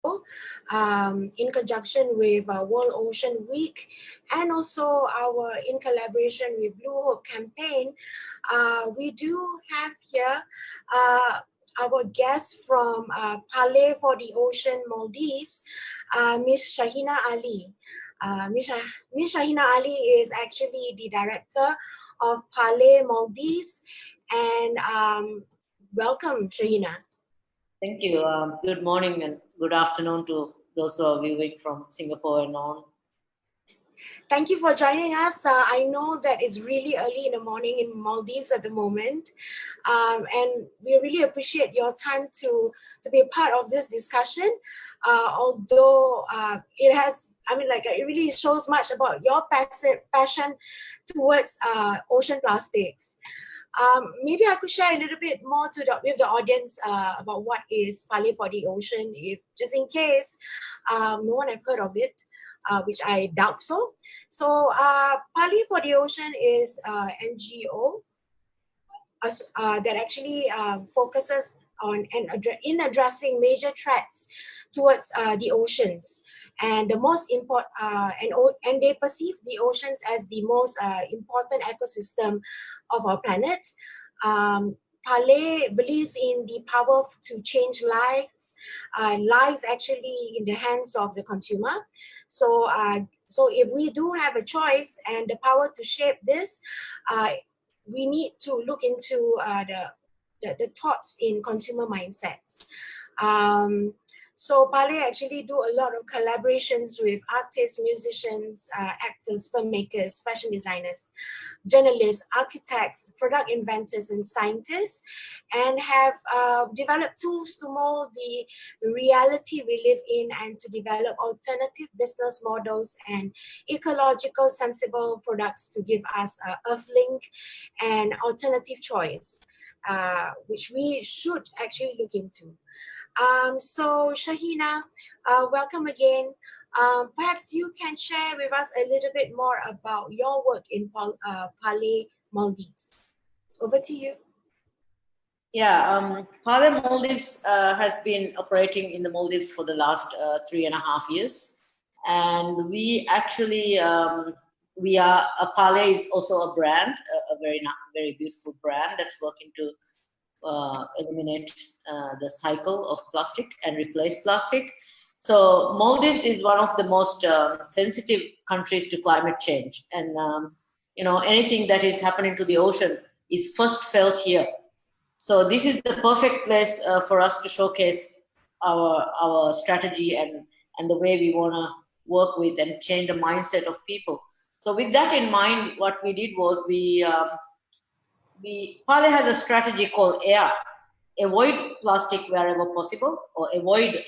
in conjunction with World Ocean Week, and also in collaboration with Blue Hope campaign, we do have here our guest from Parley for the Ocean, Maldives, Miss Shaahina Ali. Miss Shaahina Ali is actually the director of Parley Maldives, and welcome, Shaahina. Thank you. Good morning and good afternoon to those who are viewing from Singapore and on. Thank you for joining us. I know that it's really early in the morning in Maldives at the moment, and we really appreciate your time to be a part of this discussion. Although it has, it really shows much about your passion towards ocean plastics. Maybe I could share a little bit more with the audience about what is Parley for the Ocean, if just in case no one have heard of it, which I doubt so. So Parley for the Ocean is an NGO that actually focuses on in addressing major threats towards the oceans, and the most important and they perceive the oceans as the most important ecosystem of our planet. Parley believes in the power to change life lies actually in the hands of the consumer. So so if we do have a choice and the power to shape this, we need to look into the thoughts in consumer mindsets. So Parley actually do a lot of collaborations with artists, musicians, actors, filmmakers, fashion designers, journalists, architects, product inventors, and scientists, and have developed tools to mold the reality we live in and to develop alternative business models and ecological sensible products to give us Earthlink and alternative choice, which we should actually look into. So Shaahina, welcome again. Perhaps you can share with us a little bit more about your work in Parley, Maldives. Over to you. Yeah, Parley Maldives has been operating in the Maldives for the last 3.5 years. And we actually, Parley is also a brand, a very beautiful brand that's working to eliminate the cycle of plastic and replace plastic. So Maldives is one of the most sensitive countries to climate change, and anything that is happening to the ocean is first felt here. So this is the perfect place for us to showcase our strategy and the way we want to work with and change the mindset of people. So with that in mind, what we did was Parley has a strategy called AIR, avoid plastic wherever possible, or avoid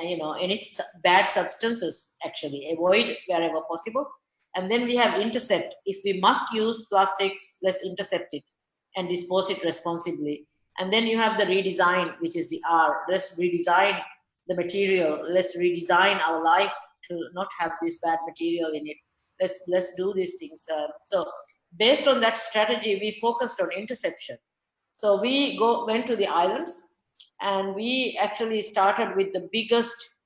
any bad substances, actually avoid wherever possible. And then we have intercept. If we must use plastics, let's intercept it and dispose it responsibly. And then you have the redesign, which is the R. Let's redesign the material. Let's redesign our life to not have this bad material in it. Let's do these things. So based on that strategy, we focused on interception. So we went to the islands, and we actually started with the biggest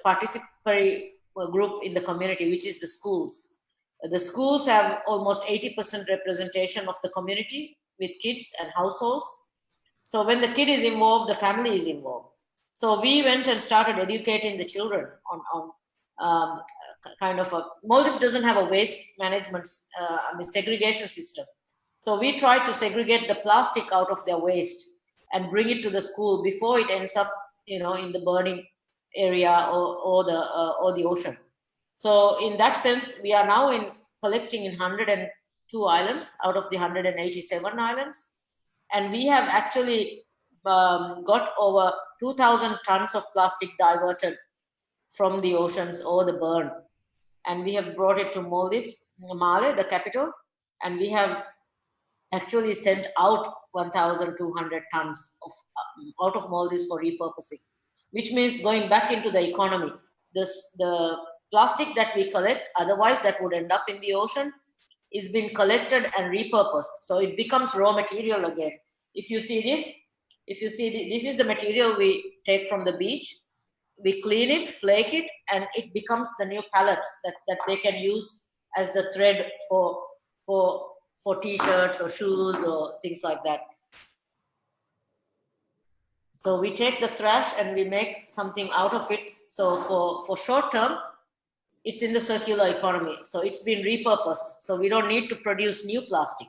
participatory group in the community, which is the schools. The schools have almost 80% representation of the community with kids and households. So when the kid is involved, the family is involved. So we went and started educating the children on Maldives doesn't have a waste management, segregation system. So we try to segregate the plastic out of their waste and bring it to the school before it ends up, in the burning area or the ocean. So in that sense, we are now collecting in 102 islands out of the 187 islands. And we have actually got over 2,000 tons of plastic diverted from the oceans or the burn. And we have brought it to Maldives, Male, the capital, and we have actually sent out 1,200 tons out of Maldives for repurposing, which means going back into the economy. The plastic that we collect, otherwise that would end up in the ocean, is being collected and repurposed. So it becomes raw material again. If you see this, If you see, this is the material we take from the beach. We clean it, flake it, and it becomes the new pallets that they can use as the thread for t-shirts or shoes or things like that. So we take the trash and we make something out of it. So for short term, it's in the circular economy. So it's been repurposed. So we don't need to produce new plastic.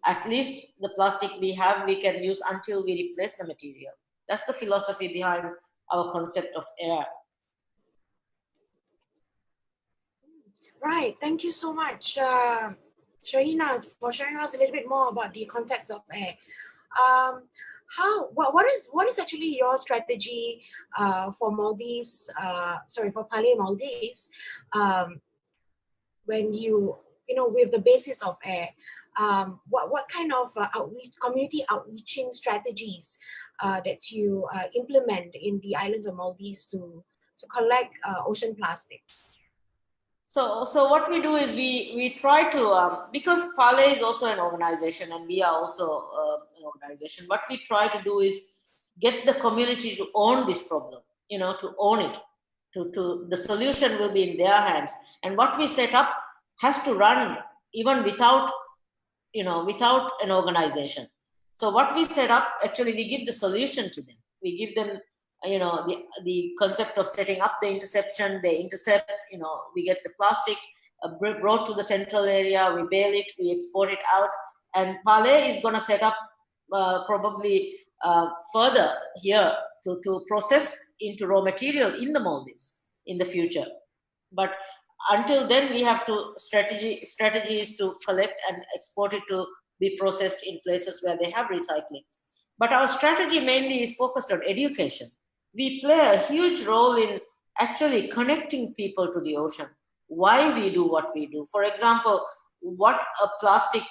At least the plastic we have, we can use until we replace the material. That's the philosophy behind our concept of air. Right. Thank you so much, Shaahina, for sharing us a little bit more about the context of air. What is actually your strategy for Maldives? For Parley Maldives, when you know, with the basis of air. What kind of community outreaching strategies that you implement in the islands of Maldives to collect ocean plastics? So what we do is we try to, because Parley is also an organization and we are also an organization, what we try to do is get the community to own this problem, you know, to own it. To the solution will be in their hands. And what we set up has to run even without, you know, without an organization. So what we set up, actually, we give the solution to them. We give them, you know, the concept of setting up the interception. They intercept, you know, we get the plastic brought to the central area, we bale it, we export it out, and Parley is going to set up probably further here to process into raw material in the Maldives in the future. But until then, we have to strategies to collect and export it to be processed in places where they have recycling. But our strategy mainly is focused on education. We play a huge role in actually connecting people to the ocean, why we do what we do. For example, what a plastic,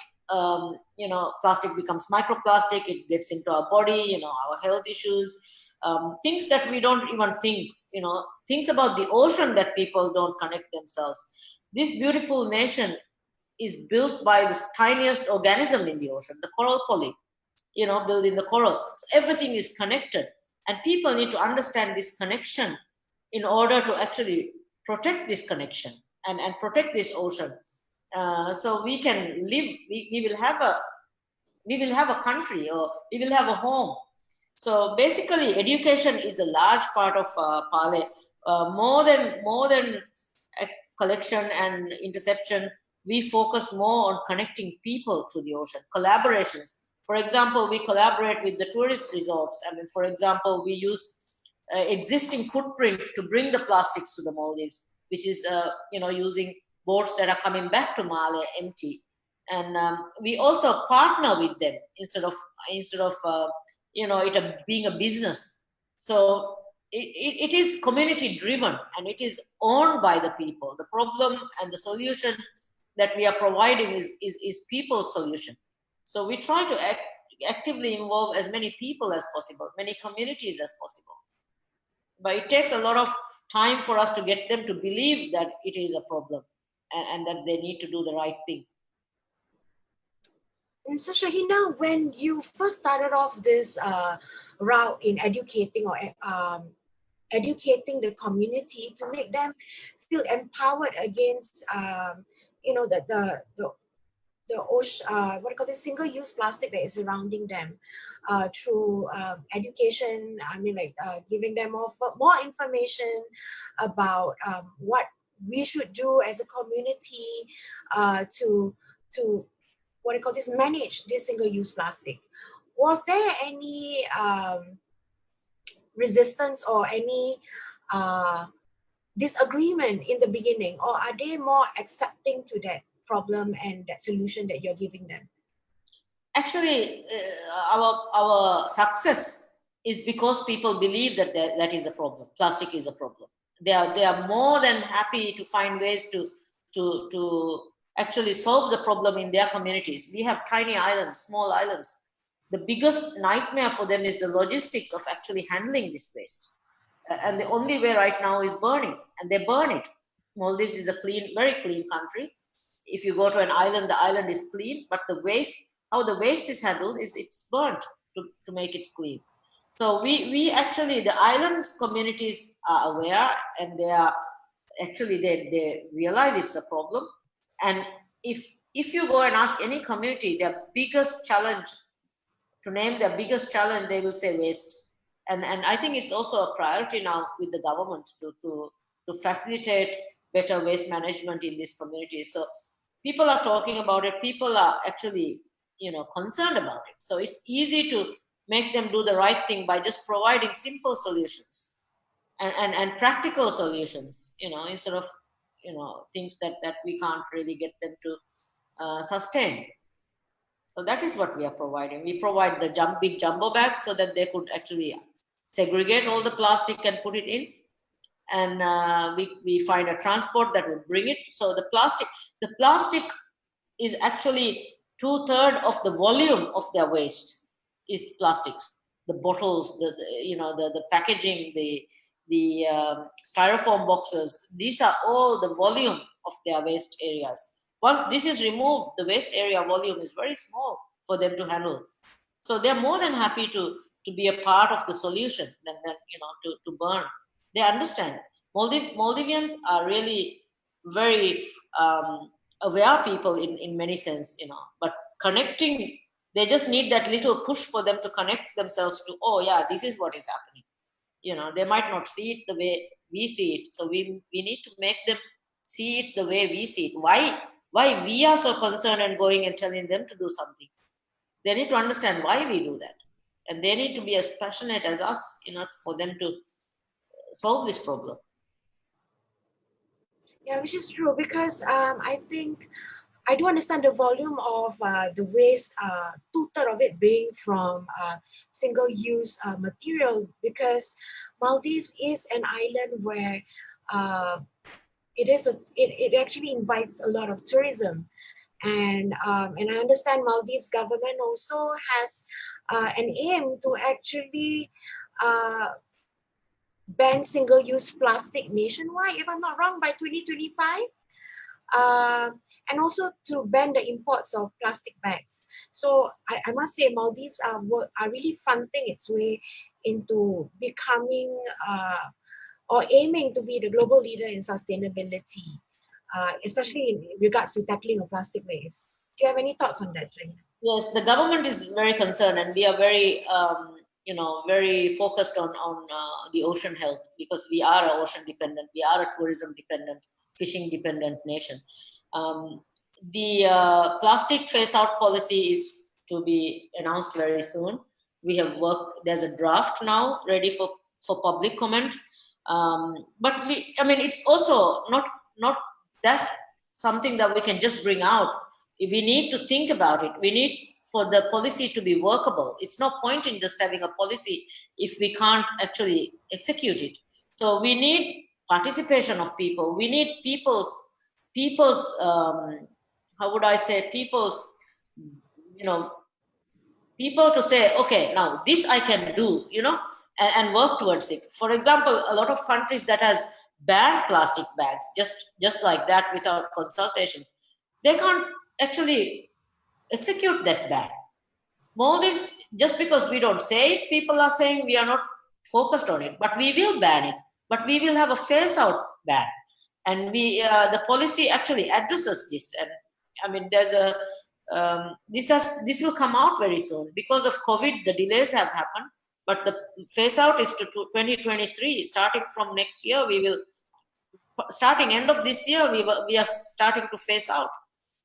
you know, plastic becomes microplastic, it gets into our body, you know, our health issues, things that we don't even think, you know, things about the ocean that people don't connect themselves. This beautiful nation is built by the tiniest organism in the ocean, the coral polyp, you know, built in the coral. So everything is connected, and people need to understand this connection in order to actually protect this connection and protect this ocean. So we can live, we will have a country, or we will have a home. So basically, education is a large part of Parley. More than collection and interception, we focus more on connecting people to the ocean. Collaborations. For example, we collaborate with the tourist resorts. I mean, for example, we use existing footprint to bring the plastics to the Maldives, which is you know, using boats that are coming back to Male empty. And we also partner with them instead of you know, it being a business. So it is community driven, and it is owned by the people. The problem and the solution that we are providing is people's solution. So we try to actively involve as many people as possible, many communities as possible. But it takes a lot of time for us to get them to believe that it is a problem, and that they need to do the right thing. And so, Shaahina, when you first started off this route in educating educating the community to make them feel empowered against, you know, the ocean, what do you call it, single-use plastic that is surrounding them, through education. I mean, like giving them more information about what we should do as a community to what do you call this, manage this single-use plastic. Was there any resistance or any disagreement in the beginning, or are they more accepting to that problem and that solution that you're giving them? Actually, our success is because people believe that that is a problem. Plastic is a problem. They are more than happy to find ways to actually solve the problem in their communities. We have tiny islands, small islands. The biggest nightmare for them is the logistics of actually handling this waste. And the only way right now is burning, and they burn it. Maldives is a clean, very clean country. If you go to an island, the island is clean, but the waste, how the waste is handled is it's burnt. to make it clean. So we actually, the islands communities are aware, and they are actually, they realize it's a problem. And if you go and ask any community, their biggest challenge, to name their biggest challenge, they will say waste. And I think it's also a priority now with the government to facilitate better waste management in these communities. So people are talking about it. People are actually, concerned about it. So it's easy to make them do the right thing by just providing simple solutions and practical solutions, instead of, things that we can't really get them to sustain. So that is what we are providing. We provide the big jumbo bags so that they could actually segregate all the plastic and put it in. And we find a transport that would bring it. So the plastic is actually 2/3 of the volume of their waste is plastics. The bottles, the packaging, the styrofoam boxes. These are all the volume of their waste areas. Once this is removed, the waste area volume is very small for them to handle. So they're more than happy to be a part of the solution than to burn. They understand. Maldivians are really very aware people in many sense, but connecting, they just need that little push for them to connect themselves to, oh yeah, this is what is happening. They might not see it the way we see it. So we need to make them see it the way we see it. Why we are so concerned and going and telling them to do something. They need to understand why we do that. And they need to be as passionate as us, for them to solve this problem. Yeah, which is true because I think I do understand the volume of the waste, 2/3 of it being from single-use material, because Maldives is an island where uh, it actually invites a lot of tourism, and I understand Maldives government also has an aim to actually uh, ban single-use plastic nationwide, if I'm not wrong, by 2025. And also to ban the imports of plastic bags. So I must say Maldives are really fronting its way into becoming or aiming to be the global leader in sustainability, especially in regards to tackling of plastic waste. Do you have any thoughts on that, Shaahina? Yes, the government is very concerned, and we are very, very focused on the ocean health, because we are an ocean dependent, we are a tourism dependent, fishing dependent nation. The plastic phase out policy is to be announced very soon. We have worked. There's a draft now ready for public comment. But it's also not that something that we can just bring out. We need to think about it. We need for the policy to be workable. It's no point in just having a policy if we can't actually execute it. So we need participation of people. We need people's how would I say, you know people to say, okay, now this I can do, and work towards it. For example, a lot of countries that has banned plastic bags just like that without consultations, they can't actually execute that ban. Maldives, just because we don't say it, people are saying we are not focused on it, but we will ban it. But we will have a phase out ban, and the policy actually addresses this. And there's a this will come out very soon. Because of COVID, the delays have happened, but the phase out is to 2023. Starting from next year, we will, starting end of this year, we are starting to phase out.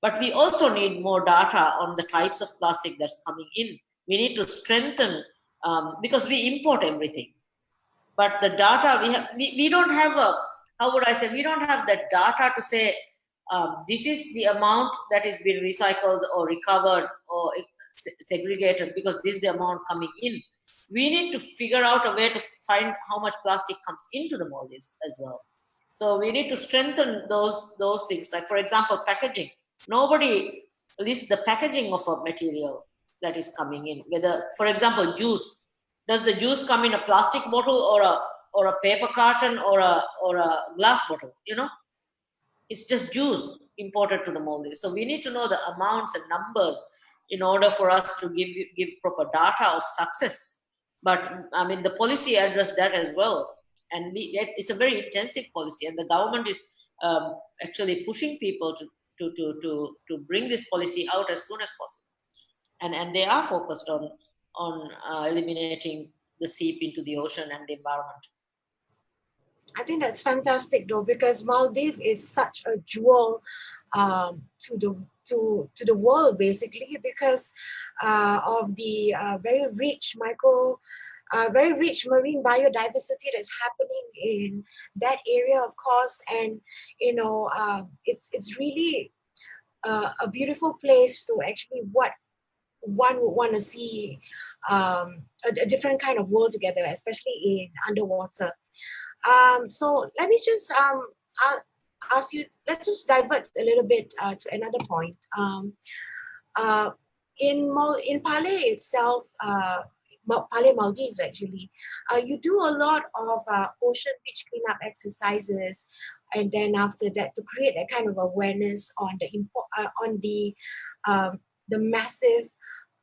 But we also need more data on the types of plastic that's coming in. We need to strengthen, because we import everything. But the data we don't have how would I say, we don't have that data to say this is the amount that is being recycled or recovered or segregated, because this is the amount coming in. We need to figure out a way to find how much plastic comes into the Maldives as well. So we need to strengthen those things. Like, for example, packaging. Nobody lists the packaging of a material that is coming in. Whether, for example, juice. Does the juice come in a plastic bottle or a paper carton or a glass bottle? It's just juice imported to the Maldives. So we need to know the amounts and numbers in order for us to give proper data of success. But I mean, the policy addressed that as well, and it's a very intensive policy, and the government is actually pushing people to bring this policy out as soon as possible, and they are focused on eliminating the seep into the ocean and the environment. I think that's fantastic though, because Maldives is such a jewel to the world basically, because of the very rich marine biodiversity that's happening in that area, of course. And you know, it's really a beautiful place to actually what one would want to see, a different kind of world together, especially in underwater. So let me just ask you, let's just divert a little bit to another point. Uh, in Parley itself, Parley Maldives actually, you do a lot of ocean beach cleanup exercises, and then after that to create that kind of awareness on the massive,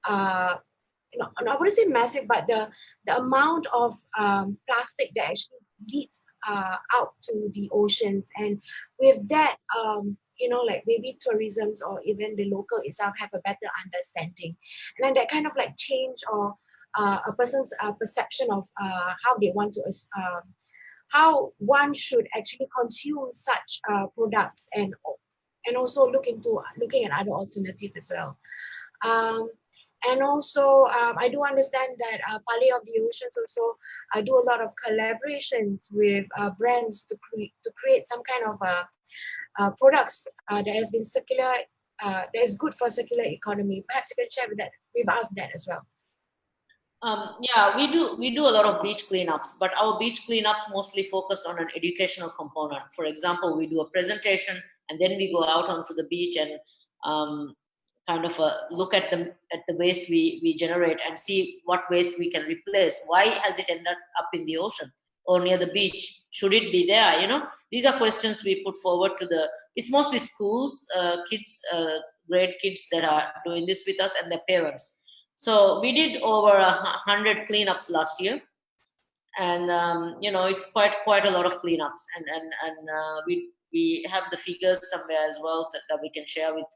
you know, I wouldn't say massive, but the amount of plastic that actually leads out to the oceans. And with that, you know, like maybe tourisms or even the local itself have a better understanding, and then that kind of like change or a person's perception of how they want to how one should actually consume such products, and also looking at other alternatives as well. Um, and also, I do understand that Parley of the Oceans also do a lot of collaborations with brands to create some kind of products that has been circular, that is good for circular economy. Perhaps you can share with us that as well. Yeah, we do a lot of beach cleanups, but our beach cleanups mostly focus on an educational component. For example, we do a presentation, and then we go out onto the beach and kind of look at the waste we generate and see what waste we can replace. Why has it ended up in the ocean or near the beach? Should it be there? You know, these are questions we put forward to it's mostly schools, kids, grade kids that are doing this with us and their parents. So we did over 100 cleanups last year, and you know, it's quite a lot of cleanups, and we have the figures somewhere as well, so that we can share with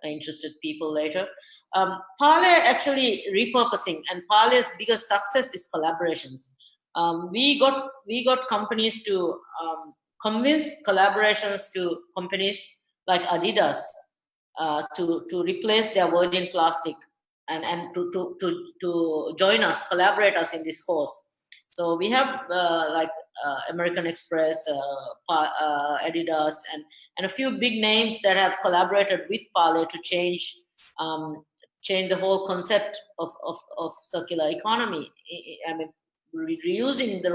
interested people later. Parley actually repurposing, and Parley's biggest success is collaborations. We got companies to convince collaborations to companies like Adidas to replace their virgin plastic and to join us, collaborate us in this cause. So we have like American Express, Adidas, and a few big names that have collaborated with Parley to change the whole concept of circular economy. I mean, reusing the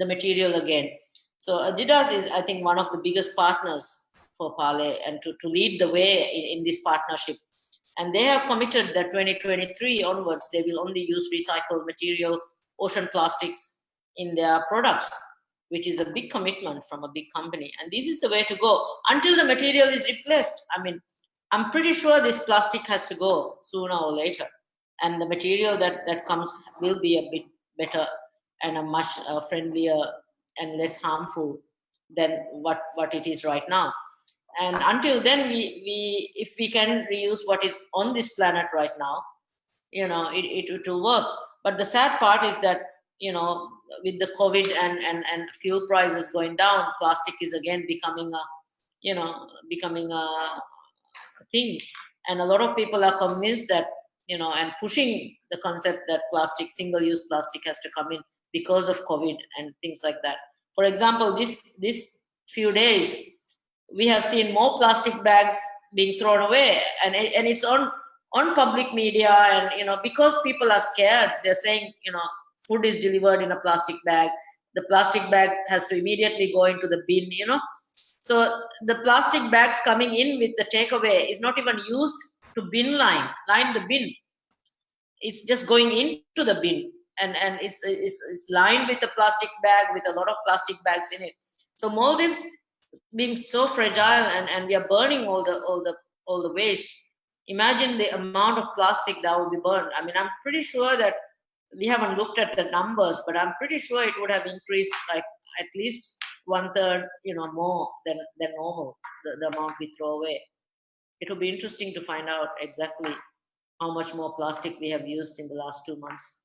material again. So Adidas is, I think, one of the biggest partners for Parley, and to lead the way in this partnership. And they have committed that 2023 onwards, they will only use recycled material, ocean plastics in their products, which is a big commitment from a big company. And this is the way to go until the material is replaced. I mean, I'm pretty sure this plastic has to go sooner or later. And the material that comes will be a bit better and a much friendlier and less harmful than what it is right now. And until then, we if we can reuse what is on this planet right now, you know, it will work. But the sad part is that, you know, with the COVID and fuel prices going down, plastic is again becoming a thing. And a lot of people are convinced that, you know, and pushing the concept that single-use plastic has to come in because of COVID and things like that. For example, this few days, we have seen more plastic bags being thrown away, and it's on public media. And, you know, because people are scared, they're saying, you know, food is delivered in a plastic bag, the plastic bag has to immediately go into the bin, you know. So the plastic bags coming in with the takeaway is not even used to line the bin. It's just going into the bin, and it's lined with a plastic bag with a lot of plastic bags in it. So Maldives being so fragile, and we are burning all the waste, Imagine the amount of plastic that will be burned. I mean, I'm pretty sure that we haven't looked at the numbers, but I'm pretty sure it would have increased like at least 1/3, more than normal, the amount we throw away. It will be interesting to find out exactly how much more plastic we have used in the last 2 months.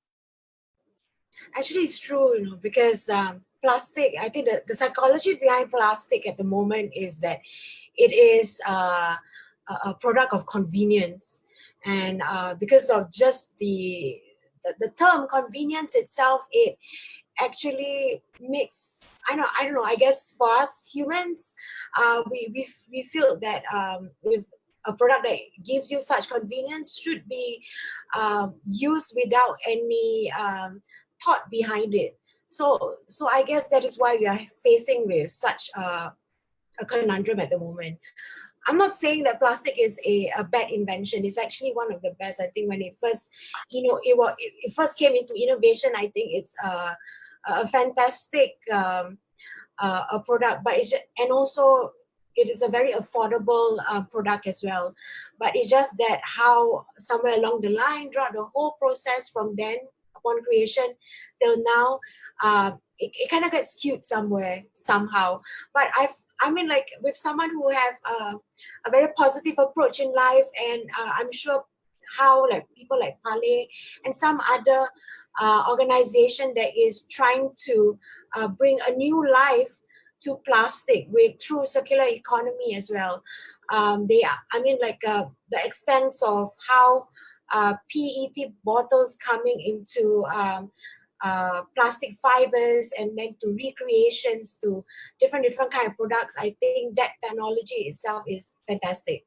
Actually, it's true, because plastic, I think the psychology behind plastic at the moment is that it is a product of convenience. And because of just the term convenience itself, it actually makes, I don't know, I guess for us humans, we feel that with a product that gives you such convenience should be used without any thought behind it. So I guess that is why we are facing with such a conundrum at the moment. I'm not saying that plastic is a bad invention. It's actually one of the best. I think when it first, it first came into innovation, I think it's a fantastic a product. But and also it is a very affordable product as well. But it's just that how somewhere along the line, throughout the whole process from then upon creation till now, it kind of gets skewed somehow. But I mean, like with someone who have a very positive approach in life, and I'm sure how like people like Parley and some other organization that is trying to bring a new life to plastic through circular economy as well. They are, I mean, like the extent of how PET bottles coming into plastic fibers and then to recreations to different kind of products. I think that technology itself is fantastic.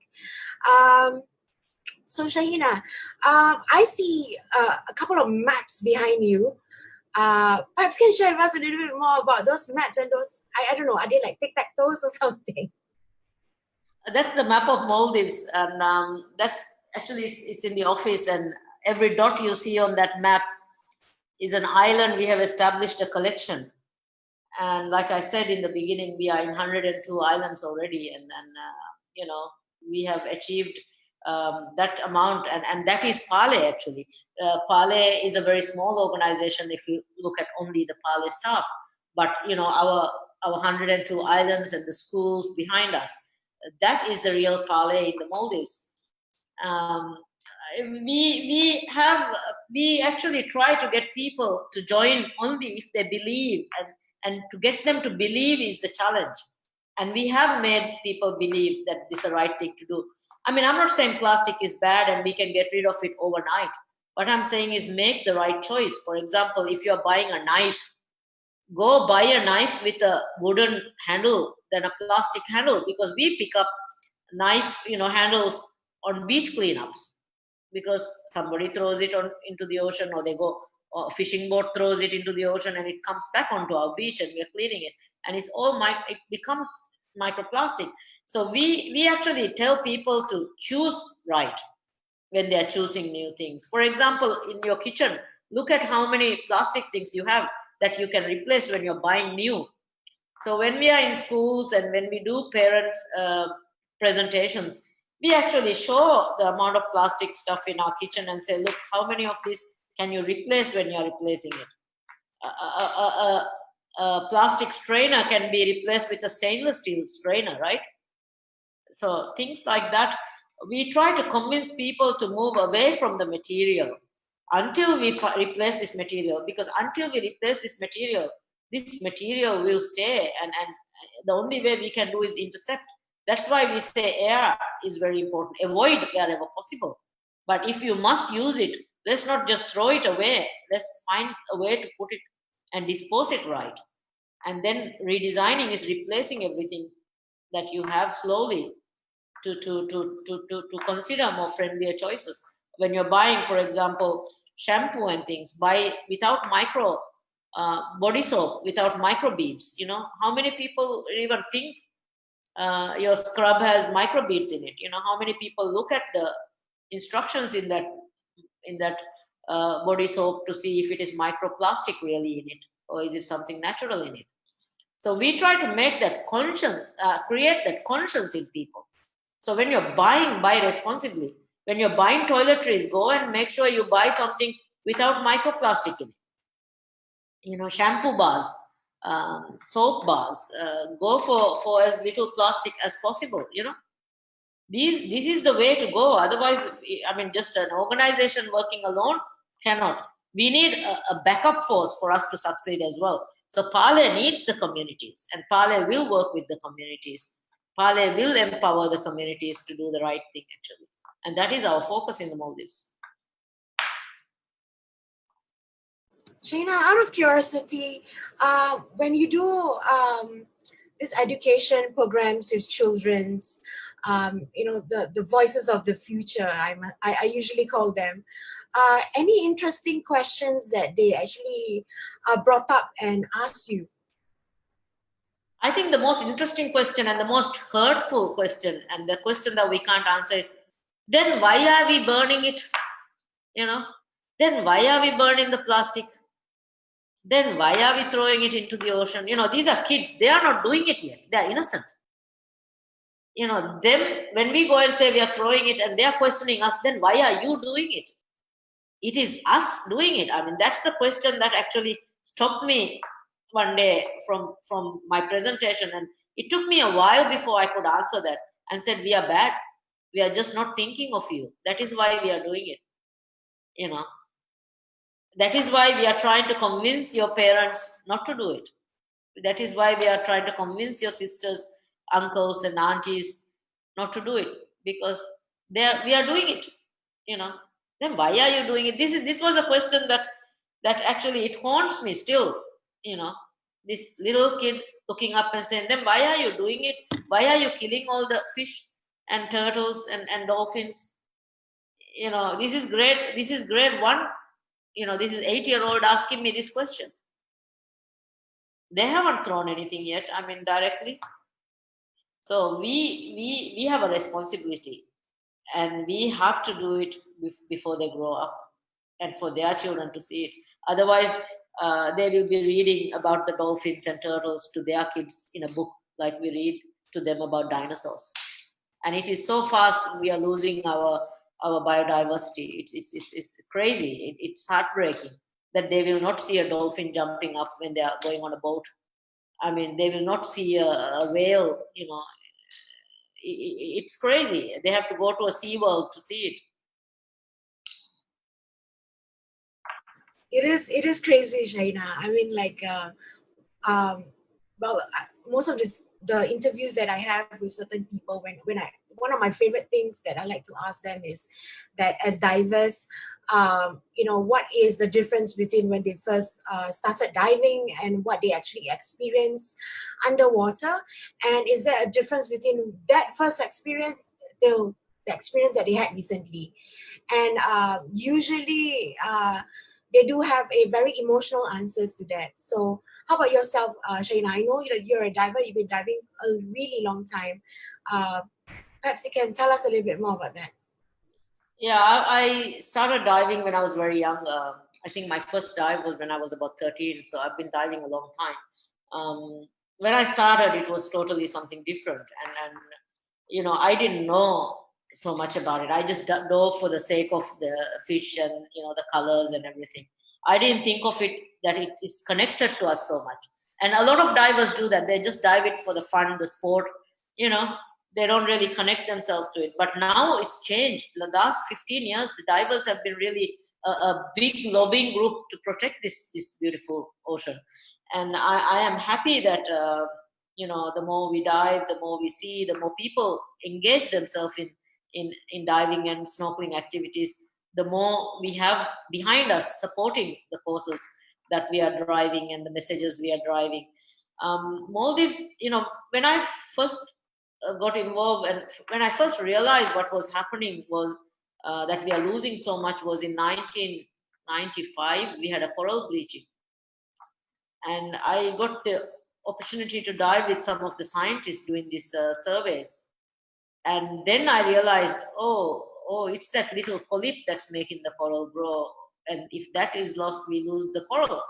So Shaahina, I see a couple of maps behind you. Perhaps can you share with us a little bit more about those maps and those, I don't know, are they like tic-tac-toes or something? That's the map of Maldives, and that's actually it's in the office, and every dot you see on that map is an island we have established a collection. And like I said in the beginning, we are in 102 islands already, and we have achieved that amount, and that is Parley actually. Parley is a very small organization if you look at only the Parley staff, but our 102 islands and the schools behind us, that is the real Parley in the Maldives. We actually try to get people to join only if they believe, and to get them to believe is the challenge. And we have made people believe that this is the right thing to do. I mean, I'm not saying plastic is bad and we can get rid of it overnight. What I'm saying is make the right choice. For example, if you're buying a knife, go buy a knife with a wooden handle than a plastic handle, because we pick up knife handles on beach cleanups because somebody throws it into the ocean, or they go, or a fishing boat throws it into the ocean and it comes back onto our beach and we're cleaning it, and it becomes microplastic. So we actually tell people to choose right when they are choosing new things. For example, in your kitchen, look at how many plastic things you have that you can replace when you're buying new. So when we are in schools and when we do parent presentations, we actually show the amount of plastic stuff in our kitchen and say, look, how many of these can you replace when you're replacing it? A plastic strainer can be replaced with a stainless steel strainer, right? So things like that, we try to convince people to move away from the material until we replace this material, because until we replace this material will stay, and the only way we can do is intercept. That's why we say air is very important. Avoid wherever possible. But if you must use it, let's not just throw it away. Let's find a way to put it and dispose it right. And then redesigning is replacing everything that you have slowly to consider more friendlier choices. When you're buying, for example, shampoo and things, buy without micro body soap, without microbeads. How many people even think your scrub has microbeads in it? How many people look at the instructions in that body soap to see if it is microplastic really in it, or is it something natural in it? So we try to make that conscience, create that conscience in people. So when you're buying, buy responsibly. When you're buying toiletries, go and make sure you buy something without microplastic in it. Shampoo bars, soap bars, go for as little plastic as possible. This is the way to go. Otherwise, I mean, just an organization working alone cannot. We need a backup force for us to succeed as well. So Parley needs the communities, and Parley will work with the communities. Parley will empower the communities to do the right thing, actually. And that is our focus in the Maldives. Shaahina, out of curiosity, when you do this education programs with children's, the voices of the future, I usually call them, any interesting questions that they actually brought up and asked you? I think the most interesting question and the most hurtful question, and the question that we can't answer is, then why are we burning it? Then why are we burning the plastic? Then why are we throwing it into the ocean? These are kids. They are not doing it yet. They are innocent. Them, when we go and say we are throwing it and they are questioning us, then why are you doing it? It is us doing it. I mean, that's the question that actually stopped me one day from my presentation. And it took me a while before I could answer that and said, we are bad. We are just not thinking of you. That is why we are doing it. That is why we are trying to convince your parents not to do it. That is why we are trying to convince your sisters, uncles, and aunties not to do it, because we are doing it. Then why are you doing it? This was a question that actually it haunts me still. This little kid looking up and saying, then why are you doing it? Why are you killing all the fish and turtles and dolphins? This is grade 1. This is 8-year-old asking me this question. They haven't thrown anything yet, I mean, directly. So we have a responsibility, and we have to do it before they grow up, and for their children to see it. Otherwise, they will be reading about the dolphins and turtles to their kids in a book, like we read to them about dinosaurs. And it is so fast, we are losing our biodiversity. It's crazy. It's heartbreaking that they will not see a dolphin jumping up when they are going on a boat. I mean, they will not see a whale. It's crazy. They have to go to a SeaWorld to see it. It is crazy, Shaahina. I mean, most of the interviews that I have with certain people, one of my favorite things that I like to ask them is that as divers, what is the difference between when they first started diving and what they actually experience underwater, and is there a difference between that first experience, the experience that they had recently? And usually they do have a very emotional answers to that. So how about yourself, Shaahina? I know that you're a diver. You've been diving a really long time. Perhaps you can tell us a little bit more about that. Yeah, I started diving when I was very young. I think my first dive was when I was about 13. So I've been diving a long time. When I started, it was totally something different. And I didn't know so much about it. I just dove for the sake of the fish and, the colors and everything. I didn't think of it that it is connected to us so much. And a lot of divers do that. They just dive it for the fun, the sport, they don't really connect themselves to it. But now it's changed. The last 15 years, the divers have been really a big lobbying group to protect this beautiful ocean. And I am happy that, the more we dive, the more we see, the more people engage themselves in diving and snorkeling activities, the more we have behind us supporting the causes that we are driving and the messages we are driving. Maldives, when I first got involved, and when I first realized what was happening was that we are losing so much, was in 1995. We had a coral bleaching, and I got the opportunity to dive with some of the scientists doing these surveys. And then I realized, oh, it's that little polyp that's making the coral grow, and if that is lost, we lose the coral.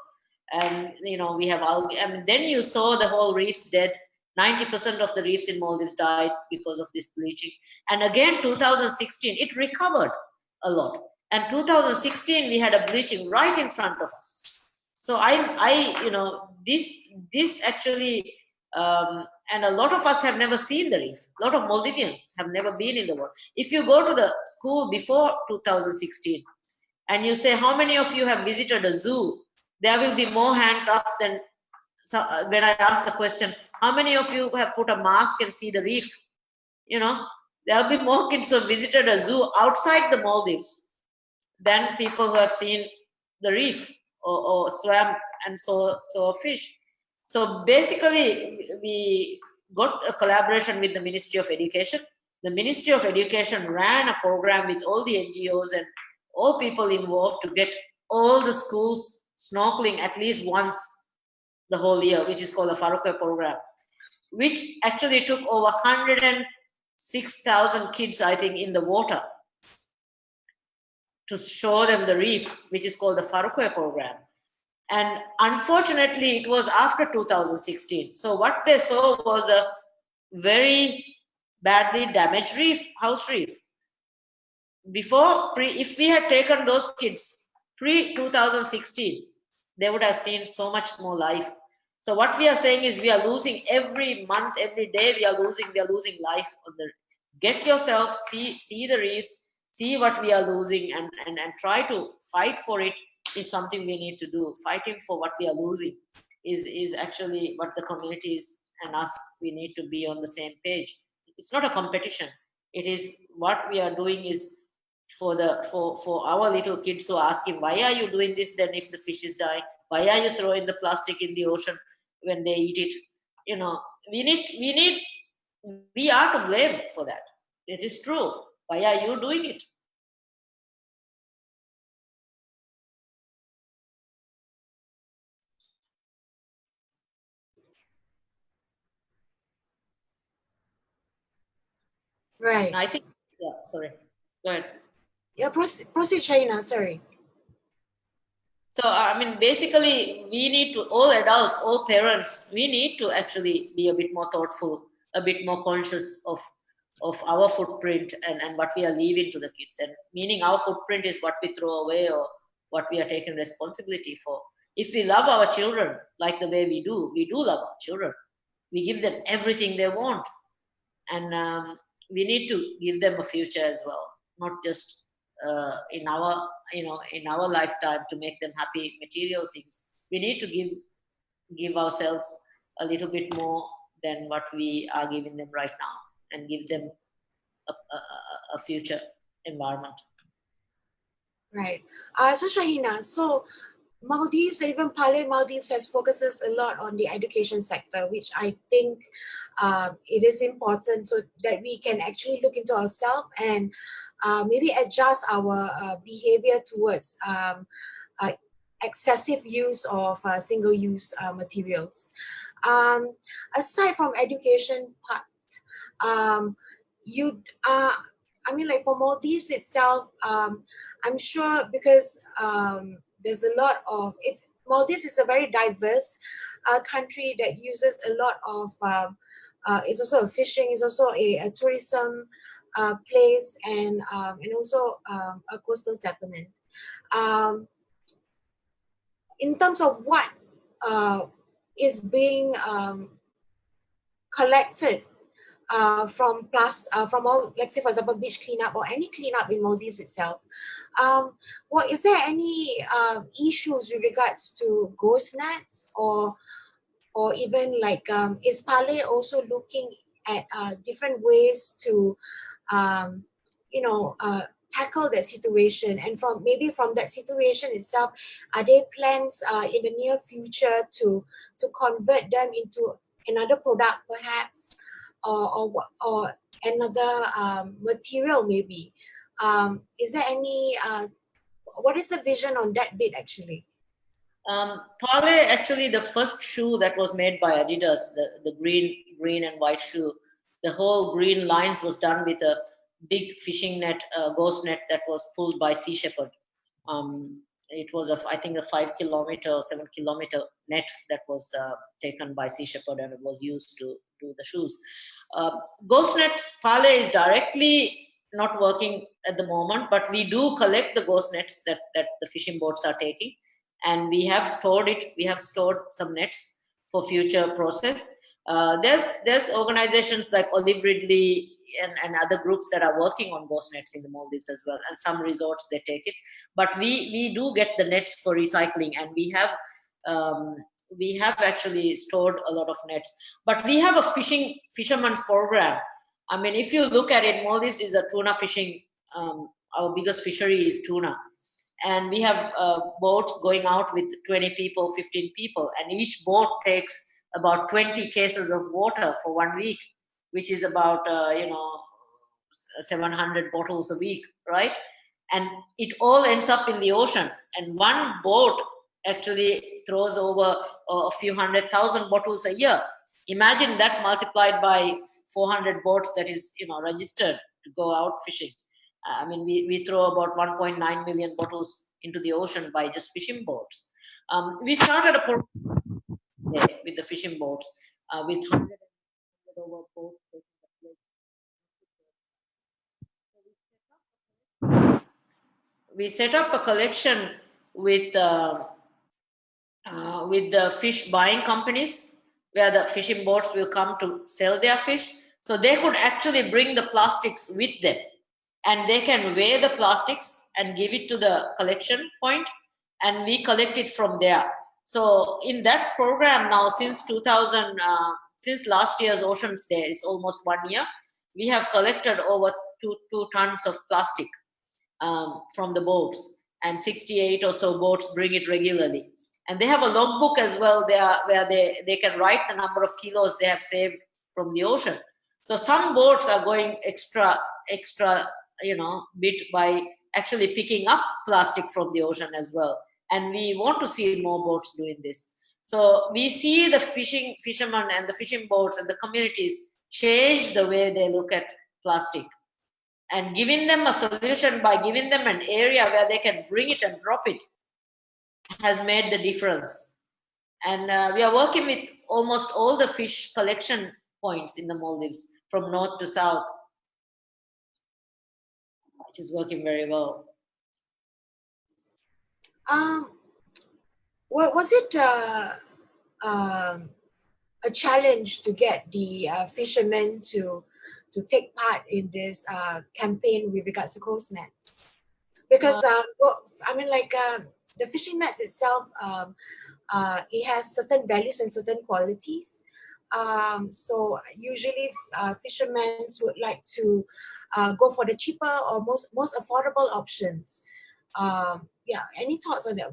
And we have algae. I mean, then you saw the whole reef's dead. 90% of the reefs in Maldives died because of this bleaching. And again, 2016, it recovered a lot. And 2016, we had a bleaching right in front of us. So this actually, and a lot of us have never seen the reef. A lot of Maldivians have never been in the water. If you go to the school before 2016 and you say, how many of you have visited a zoo? There will be more hands up than, so when I ask the question, how many of you have put a mask and see the reef? There'll be more kids who have visited a zoo outside the Maldives than people who have seen the reef or swam and saw a fish. So basically, we got a collaboration with the Ministry of Education. The Ministry of Education ran a program with all the NGOs and all people involved to get all the schools snorkeling at least once the whole year, which is called the Faruqe program, which actually took over 106,000 kids, I think, in the water to show them the reef, which is called the Faruqe program. And unfortunately, it was after 2016. So what they saw was a very badly damaged reef, house reef. If we had taken those kids pre-2016, they would have seen so much more life. So what we are saying is we are losing every month, every day we are losing life on the. Get yourself, see the reefs, see what we are losing, and try to fight for it is something we need to do. Fighting for what we are losing is actually what the communities and us, we need to be on the same page. It's not a competition. It is what we are doing is for our little kids who are asking, why are you doing this then if the fish is dying? Why are you throwing the plastic in the ocean when they eat it? We are to blame for that. It is true. Why are you doing it? Right. And I think, sorry. Go ahead. Yeah, proceed, Shaahina, sorry. So, basically, we need to, all adults, all parents, we need to actually be a bit more thoughtful, a bit more conscious of our footprint and what we are leaving to the kids. And meaning our footprint is what we throw away or what we are taking responsibility for. If we love our children like the way we do love our children. We give them everything they want. And we need to give them a future as well, not just in our lifetime to make them happy material things. We need to give ourselves a little bit more than what we are giving them right now, and give them a future environment. Right. So Shaahina, so Maldives, or even Parley Maldives, has focuses a lot on the education sector, which I think it is important so that we can actually look into ourselves and maybe adjust our behavior towards excessive use of single-use materials. Aside from education part, like for Maldives itself, I'm sure because there's a lot of Maldives is a very diverse country that uses a lot of it's also a fishing, it's also a tourism place, and also a coastal settlement. In terms of what is being collected from all, let's say for example, beach cleanup or any cleanup in Maldives itself, is there any issues with regards to ghost nets, or even like is Parley also looking at different ways to tackle that situation? And from that situation itself, are there plans in the near future to convert them into another product perhaps, or another material maybe? Is there any what is the vision on that bit actually? Parley, actually, the first shoe that was made by Adidas, the green and white shoe, the whole green lines was done with a big fishing net, ghost net that was pulled by Sea Shepherd. It was I think a 5 kilometer or 7 kilometer net that was taken by Sea Shepherd, and it was used to do the shoes. Ghost nets, Parley is directly not working at the moment, but we do collect the ghost nets that the fishing boats are taking, and we have stored it. We have stored some nets for future process. There's organizations like Olive Ridley and other groups that are working on ghost nets in the Maldives as well, and some resorts they take it. But we do get the nets for recycling, and we have actually stored a lot of nets. But we have a fisherman's program. I mean, if you look at it, Maldives is a tuna fishing. Our biggest fishery is tuna, and we have boats going out with 20 people, 15 people, and each boat takes about 20 cases of water for 1 week, which is about 700 bottles a week, right? And it all ends up in the ocean, and one boat actually throws over a few 100,000 bottles a year. Imagine that multiplied by 400 boats that is registered to go out fishing. I mean, we throw about 1.9 million bottles into the ocean by just fishing boats. We started a program with the fishing boats with 100 over boats. We set up a collection with the fish buying companies, where the fishing boats will come to sell their fish. So they could actually bring the plastics with them, and they can weigh the plastics and give it to the collection point, and we collect it from there. So in that program now, since 2000, since last year's Oceans Day, is almost 1 year, we have collected over two tons of plastic from the boats, and 68 or so boats bring it regularly. And they have a logbook as well there, where they can write the number of kilos they have saved from the ocean. So some boats are going extra bit by actually picking up plastic from the ocean as well. And we want to see more boats doing this. So we see the fishermen and the fishing boats and the communities change the way they look at plastic, and giving them a solution by giving them an area where they can bring it and drop it has made the difference. And we are working with almost all the fish collection points in the Maldives from north to south, which is working very well. Was it a challenge to get the fishermen to take part in this campaign with regards to ghost nets? Because the fishing nets itself, it has certain values and certain qualities. So usually fishermen would like to go for the cheaper or most affordable options. Any thoughts on that?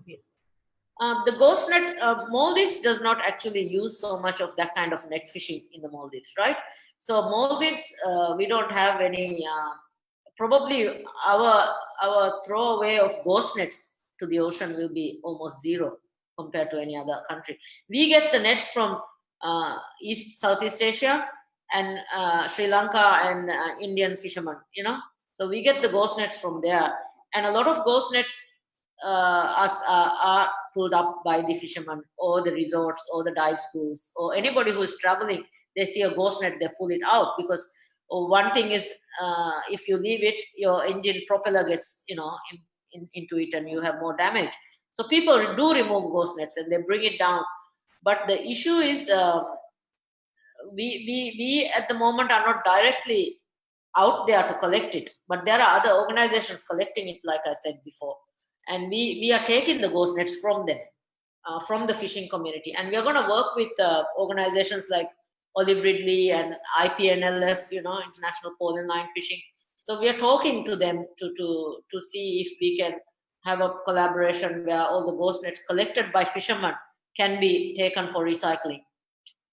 The ghost net, Maldives does not actually use so much of that kind of net fishing in the Maldives, right? So Maldives, we don't have any. Probably our throwaway of ghost nets to the ocean will be almost zero compared to any other country. We get the nets from Southeast Asia and Sri Lanka and Indian fishermen, So we get the ghost nets from there, and a lot of ghost nets are pulled up by the fishermen or the resorts or the dive schools or anybody who is traveling. They see a ghost net, they pull it out, because one thing is if you leave it, your engine propeller gets into it and you have more damage. So people do remove ghost nets and they bring it down. But the issue is we at the moment are not directly out there to collect it, but there are other organizations collecting it, like I said before, and we are taking the ghost nets from them, from the fishing community, and we are going to work with organizations like Olive Ridley and IPNLF, International Pole and Line Fishing. So we are talking to them to see if we can have a collaboration where all the ghost nets collected by fishermen can be taken for recycling.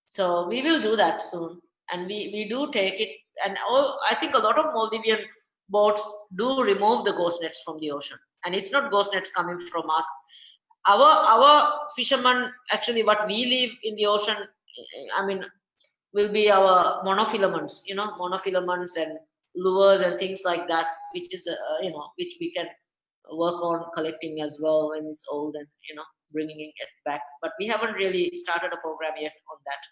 So we will do that soon, and we do take it. And I think a lot of Maldivian boats do remove the ghost nets from the ocean, and it's not ghost nets coming from us. Our fishermen, actually, what we leave in the ocean, I mean, will be our monofilaments, monofilaments and lures and things like that, which is, which we can work on collecting as well when it's old and, bringing it back. But we haven't really started a program yet on that.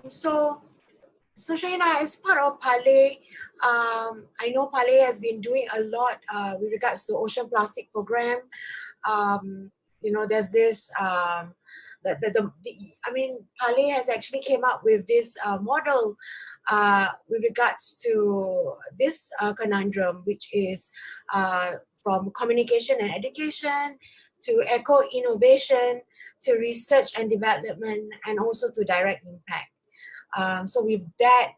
So Shaahina, as part of Parley, I know Parley has been doing a lot with regards to ocean plastic program. You know, there's this, I mean, Parley has actually came up with this model with regards to this conundrum, which is from communication and education to eco-innovation to research and development and also to direct impact. So with that,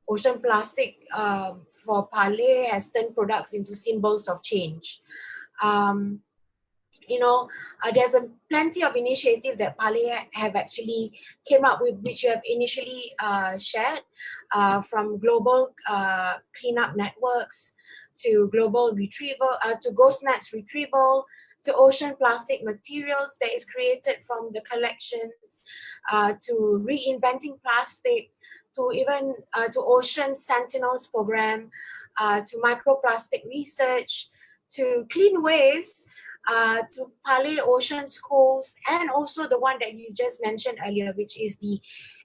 ocean plastic for Parley has turned products into symbols of change. Um, you know, there's plenty of initiative that Parley have actually came up with, which you have initially shared, from global cleanup networks to global retrieval, to ghost nets retrieval, to ocean plastic materials that is created from the collections, to reinventing plastic, to even to Ocean Sentinels program, to microplastic research, to clean waves, to Parley Ocean Schools, and also the one that you just mentioned earlier, which is the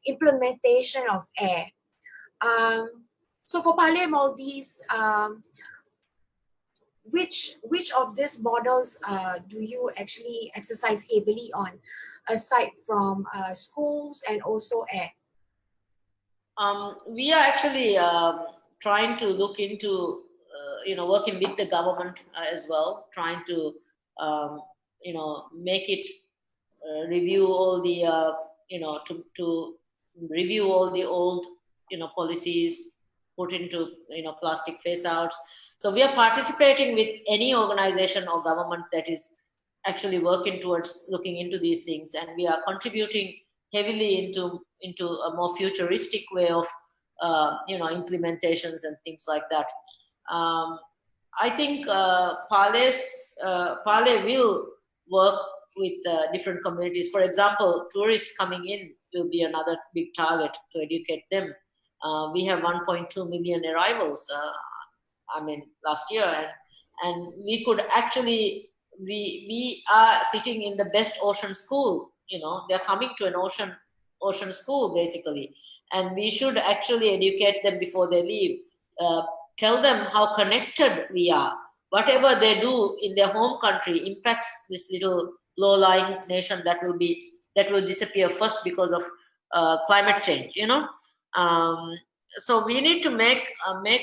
implementation of air. So for Parley Maldives, which of these models do you actually exercise heavily on, aside from schools and also air? We are actually trying to look into, working with the government as well, trying to, make it review all the, to review all the old, policies, put into, plastic phase outs. So we are participating with any organization or government that is actually working towards looking into these things, and we are contributing heavily into a more futuristic way of implementations and things like that. I think Parley will work with different communities. For example, tourists coming in will be another big target to educate them. We have 1.2 million arrivals, last year, and we could actually, we are sitting in the best ocean school. They're coming to an ocean school basically, and we should actually educate them before they leave. Tell them how connected we are. Whatever they do in their home country impacts this little low-lying nation that will disappear first because of climate change. So we need to make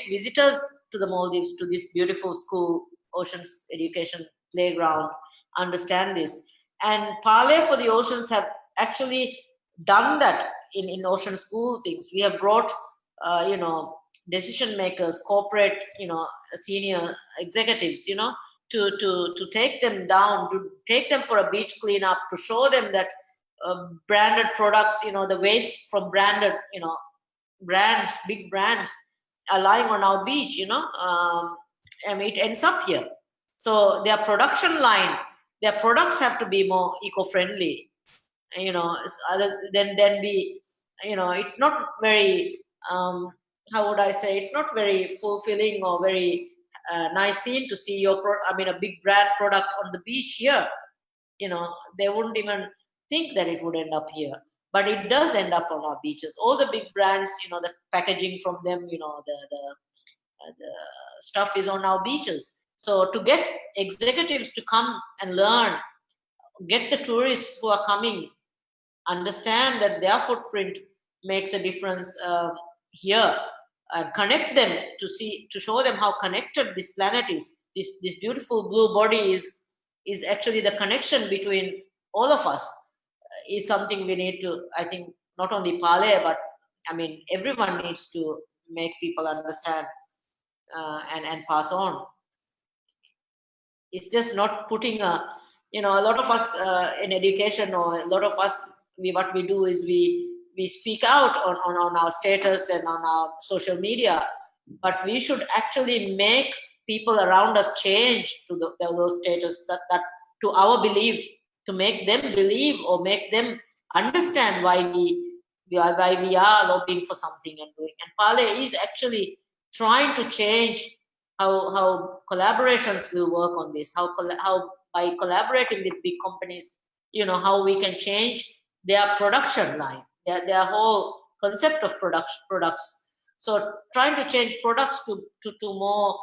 visitors to the Maldives, to this beautiful school, oceans education playground, understand this. And Parley for the Oceans have actually done that in ocean school things. We have brought, decision makers, corporate, senior executives, to take them down, to take them for a beach cleanup, to show them that branded products, the waste from branded, brands, big brands, are lying on our beach, and it ends up here. So their production line, their products have to be more eco-friendly, other than we, it's not very, how would I say, it's not very fulfilling or very nice scene to see a big brand product on the beach here. They wouldn't even think that it would end up here, but it does end up on our beaches. All the big brands, the packaging from them, the stuff is on our beaches. So to get executives to come and learn, get the tourists who are coming, understand that their footprint makes a difference here, and connect them to show them how connected this planet is. This beautiful blue body is actually the connection between all of us, is something we need to, I think, not only Parley, but everyone needs to make people understand and pass on. It's just not putting a lot of us in education, or a lot of us, what we do is we speak out on our status and on our social media, but we should actually make people around us change to those status, that to our beliefs, to make them believe or make them understand why we are lobbying for something and doing. And Parley is actually trying to change how collaborations will work on this, how by collaborating with big companies, how we can change their production line, their whole concept of products. So trying to change products to more,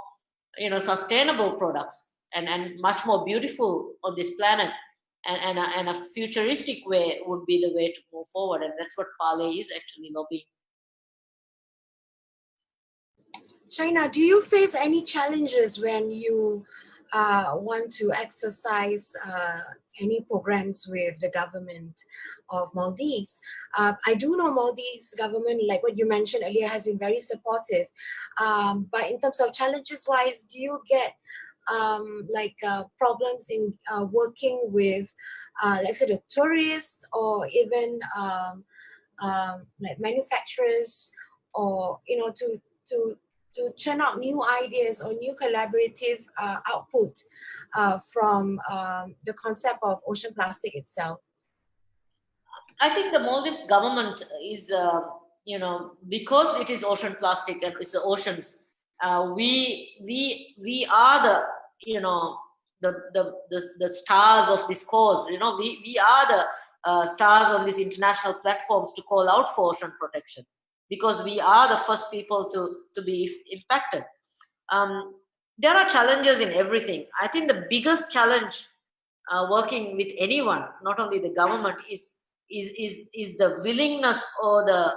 sustainable products and much more beautiful on this planet, and a futuristic way would be the way to move forward, and that's what Parley is actually lobbying. Shaahina, do you face any challenges when you want to exercise any programs with the government of Maldives? I do know Maldives government, like what you mentioned earlier, has been very supportive. But in terms of challenges wise, do you get problems in working with, let's say, the tourists, or even like manufacturers, or to churn out new ideas or new collaborative output from the concept of ocean plastic itself? I think the Maldives government is, because it is ocean plastic and it's the oceans. We are the, the stars of this cause. We are the stars on these international platforms to call out for ocean protection, because we are the first people to be impacted. There are challenges in everything. I think the biggest challenge working with anyone, not only the government, is the willingness, or the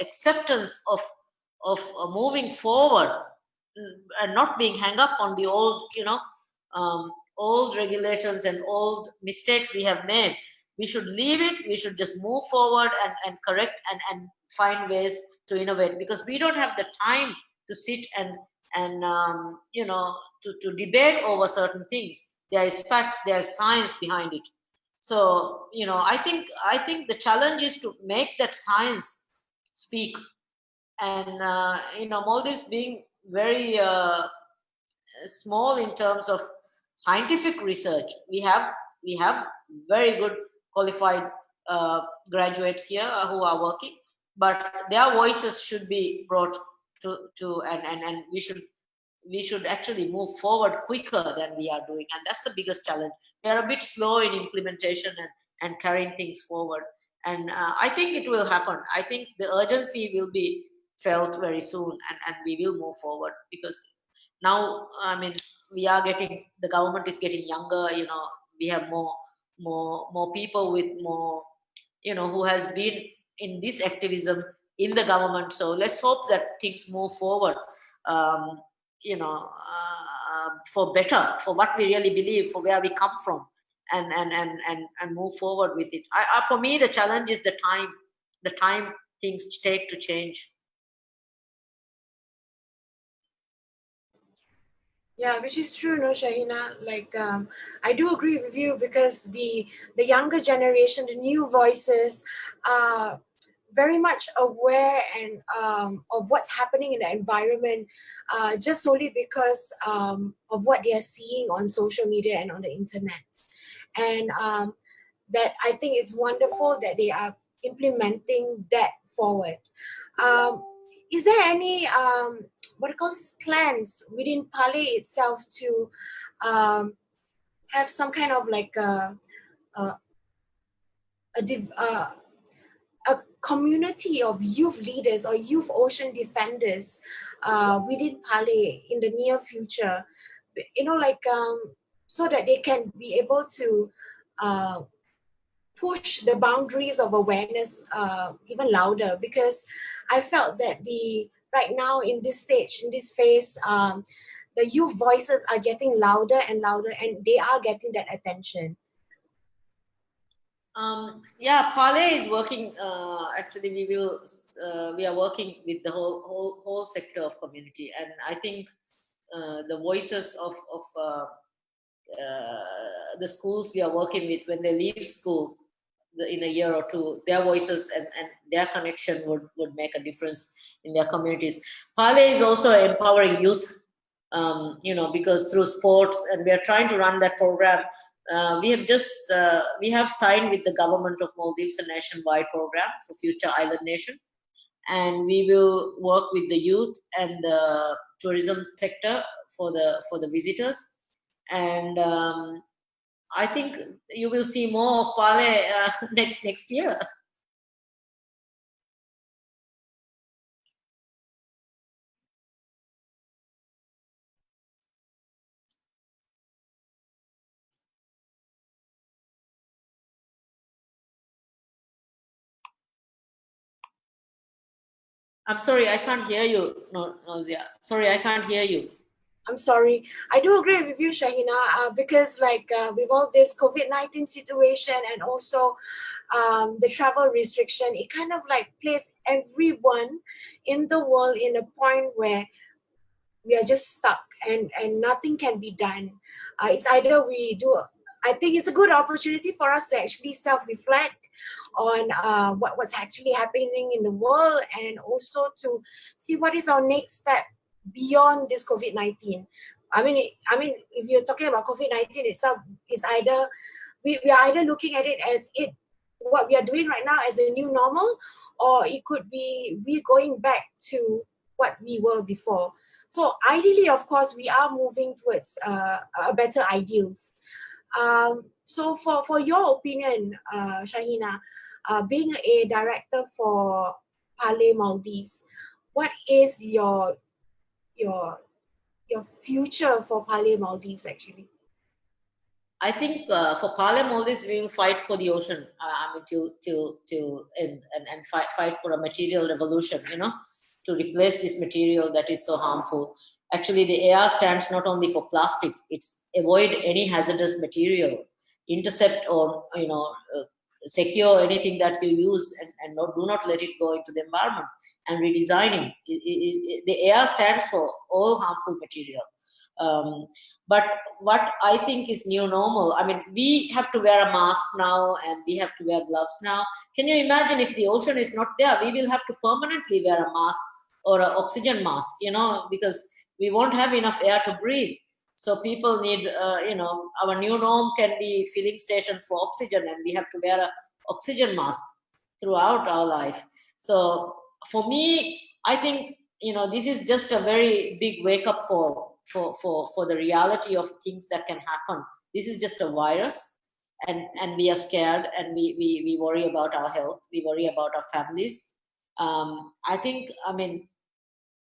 acceptance of moving forward, and not being hung up on the old, old regulations and old mistakes we have made. We should leave it. We should just move forward and correct and find ways to innovate, because we don't have the time to sit and to debate over certain things. There is facts, there is science behind it. So I think the challenge is to make that science speak. And Maldives being very small in terms of scientific research, we have very good qualified graduates here who are working, but their voices should be brought to and we should actually move forward quicker than we are doing, and that's the biggest challenge. We are a bit slow in implementation and carrying things forward, and I think it will happen. I think the urgency will be felt very soon, and we will move forward, because now, I mean, the government is getting younger. We have more people with more, who has been in this activism in the government. So let's hope that things move forward, um, for better, for what we really believe, for where we come from, and move forward with it. For me, the challenge is the time things take to change. Yeah, which is true, no, Shaahina. Like, I do agree with you, because the younger generation, the new voices, are very much aware and of what's happening in the environment, just solely because of what they are seeing on social media and on the internet. And that I think it's wonderful that they are implementing that forward. Um, is there any what do you call this, plans within Parley itself to have some kind of like a, a, div- a community of youth leaders or youth ocean defenders within Parley in the near future? So that they can be able to uh, push the boundaries of awareness even louder, because I felt that the right now in this stage, in this phase, the youth voices are getting louder and louder, and they are getting that attention. Yeah, Parley is working. Actually, we are working with the whole sector of community, and I think the voices of the schools we are working with, when they leave school in a year or two, their voices and their connection would make a difference in their communities. Parley is also empowering youth, because through sports, and we are trying to run that program. We have signed with the government of Maldives a nationwide program for Future Island Nation, and we will work with the youth and the tourism sector for the visitors, and I think you will see more of Parley next year. I'm sorry, I can't hear you, Nausea. Sorry, I can't hear you. I'm sorry. I do agree with you, Shaahina, because with all this COVID-19 situation and also the travel restriction, it kind of like placed everyone in the world in a point where we are just stuck and nothing can be done. It's either we do, I think it's a good opportunity for us to actually self-reflect on what's actually happening in the world, and also to see what is our next step beyond this COVID-19. If you're talking about COVID-19 itself, it's either we are either looking at it as what we are doing right now as the new normal, or it could be we going back to what we were before. So ideally, of course, we are moving towards a better ideals. So for your opinion, Shaahina, being a director for Parley Maldives, what is your your future for Parley Maldives actually? I think for Parley Maldives, we will fight for the ocean. And fight for a material revolution. To replace this material that is so harmful. Actually, the AR stands not only for plastic; it's avoid any hazardous material, intercept or secure anything that you use, and do not let it go into the environment, and redesigning. The AR stands for all harmful material. But what I think is new normal, we have to wear a mask now and we have to wear gloves now. Can you imagine if the ocean is not there? We will have to permanently wear a mask or an oxygen mask, because we won't have enough air to breathe. So people need, our new norm can be filling stations for oxygen, and we have to wear an oxygen mask throughout our life. So for me, I think, this is just a very big wake-up call for the reality of things that can happen. This is just a virus, and we are scared, and we worry about our health, we worry about our families. I think,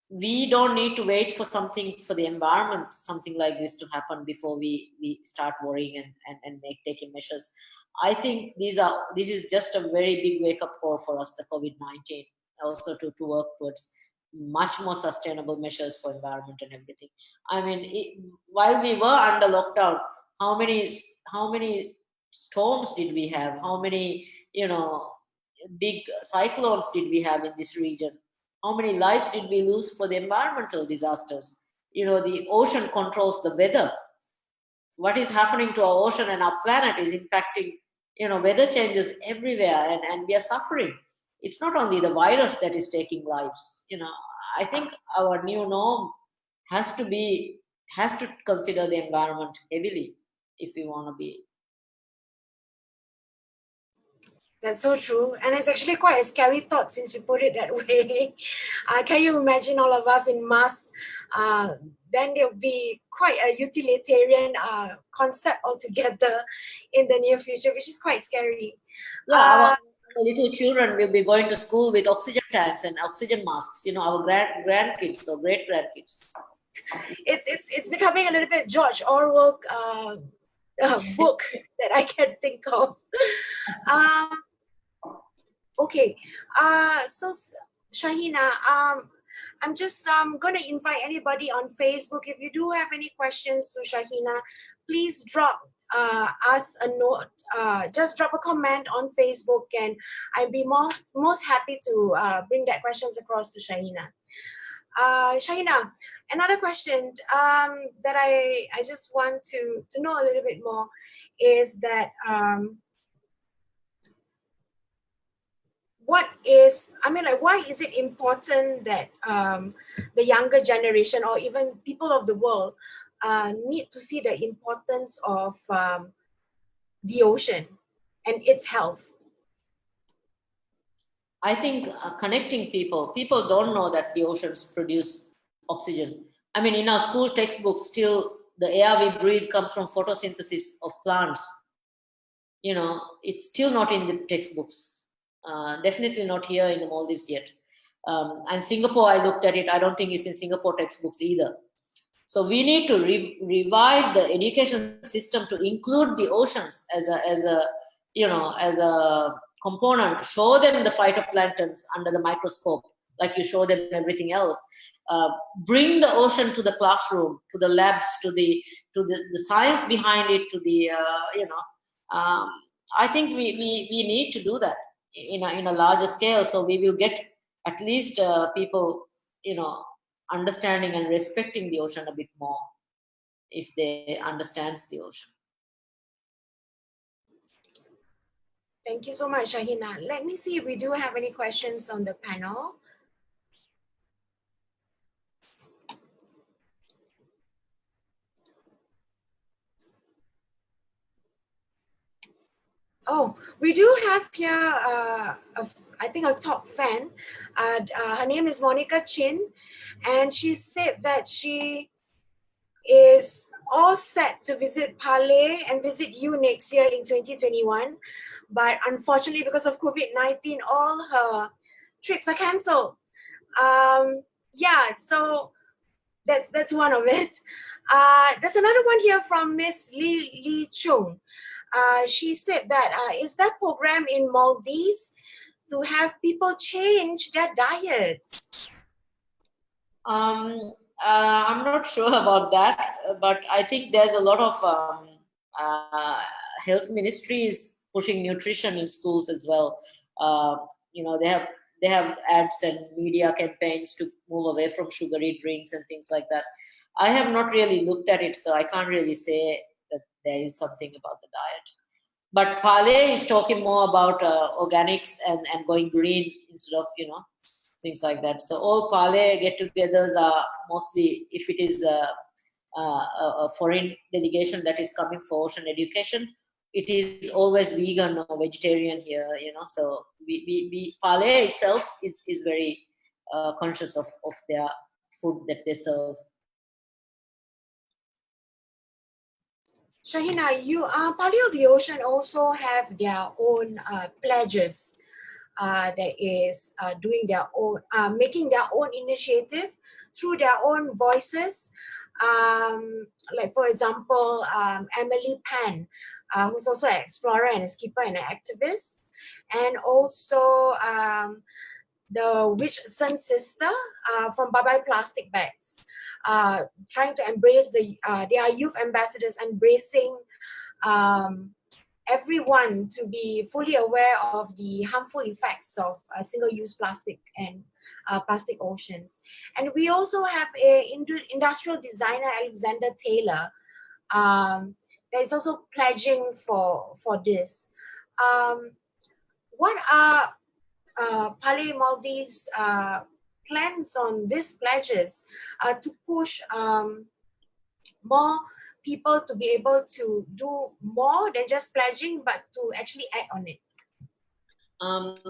we don't need to wait for the environment, something like this to happen before we start worrying and taking measures. I think this is just a very big wake-up call for us, the COVID-19, also to work towards much more sustainable measures for environment and everything. While we were under lockdown, how many storms did we have? How many big cyclones did we have in this region? How many lives did we lose for the environmental disasters? The ocean controls the weather. What is happening to our ocean and our planet is impacting, weather changes everywhere, and we are suffering. It's not only the virus that is taking lives. I think our new norm has to consider the environment heavily if we want to be. That's so true. And it's actually quite a scary thought since you put it that way. Can you imagine all of us in masks? Then there'll be quite a utilitarian concept altogether in the near future, which is quite scary. Yeah, our little children will be going to school with oxygen tanks and oxygen masks, our grandkids or great grandkids. It's becoming a little bit George Orwell book that I can think of. Okay, so Shaahina, I'm just going to invite anybody on Facebook. If you do have any questions to Shaahina, please drop us a note. Just drop a comment on Facebook, and I'd be most happy to bring that questions across to Shaahina. Shaahina, another question that I just want to know a little bit more is that why is it important that the younger generation or even people of the world need to see the importance of the ocean and its health? I think connecting people don't know that the oceans produce oxygen. In our school textbooks, still the air we breathe comes from photosynthesis of plants. It's still not in the textbooks. Definitely not here in the Maldives yet. And Singapore, I looked at it. I don't think it's in Singapore textbooks either. So we need to revive the education system to include the oceans as a component. Show them the phytoplanktons under the microscope, like you show them everything else. Bring the ocean to the classroom, to the labs, to the science behind it, to the I think we need to do that in a larger scale, so we will get at least people understanding and respecting the ocean a bit more if they understands the ocean. Thank you so much, Shaahina. Let me see if we do have any questions on the panel. Oh, we do have here, I think, a top fan. Her name is Monica Chin, and she said that she is all set to visit Parley and visit you next year in 2021. But unfortunately, because of COVID-19, all her trips are cancelled. Yeah, so that's one of it. There's another one here from Miss Lee Chung. She said that is that program in Maldives to have people change their diets? I'm not sure about that, but I think there's a lot of health ministries pushing nutrition in schools as well. They have ads and media campaigns to move away from sugary drinks and things like that. I have not really looked at it, so I can't really say that there is something about the diet. But Parley is talking more about organics and going green instead of things like that. So all Parley get-togethers are mostly, if it is a foreign delegation that is coming for ocean education, it is always vegan or vegetarian here. So we Parley itself is very conscious of their food that they serve. Shaahina, Parley of the Ocean also have their own pledges. That is doing their own, making their own initiative through their own voices. Like for example, Emily Pan, who's also an explorer and a skipper and an activist, and also the Witch Sun sister from Bye Bye Plastic Bags, trying to embrace they are youth ambassadors, embracing everyone to be fully aware of the harmful effects of single-use plastic and plastic oceans. And we also have a industrial designer, Alexander Taylor, that is also pledging for this. What are Parley Maldives plans on these pledges to push more people to be able to do more than just pledging, but to actually act on it?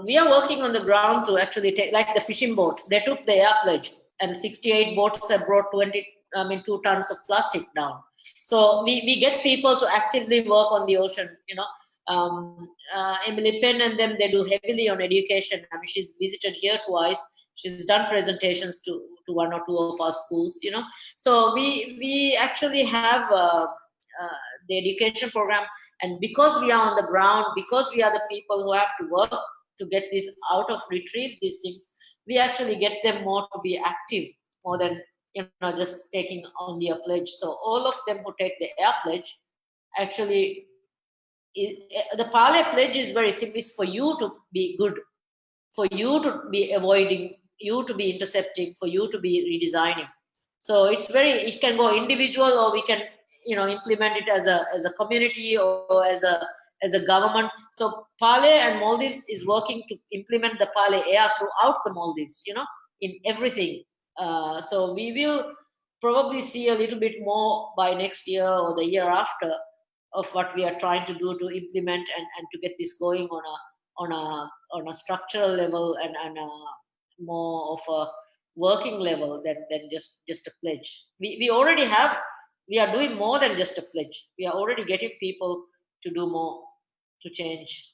We are working on the ground to actually take, like the fishing boats, they took the air pledge and 68 boats have brought 2 tons of plastic down. So we get people to actively work on the ocean, Emily Penn and them, they do heavily on education. I mean, she's visited here twice. She's done presentations to 1 or 2 of our schools, So we actually have the education program, and because we are on the ground, because we are the people who have to work to get this out of, retrieve these things, we actually get them more to be active more than just taking only a pledge. So all of them who take the air pledge actually, the Parley pledge is very simple. It's for you to be good, for you to be avoiding, you to be intercepting, for you to be redesigning. So it can go individual, or we can implement it as a community or as a government. So Parley and Maldives is working to implement the Parley air throughout the Maldives, in everything. So we will probably see a little bit more by next year or the year after of what we are trying to do to implement and to get this going on a structural level and more of a working level than just a pledge. We already have we are doing more than just a pledge. We are already getting people to do more, to change.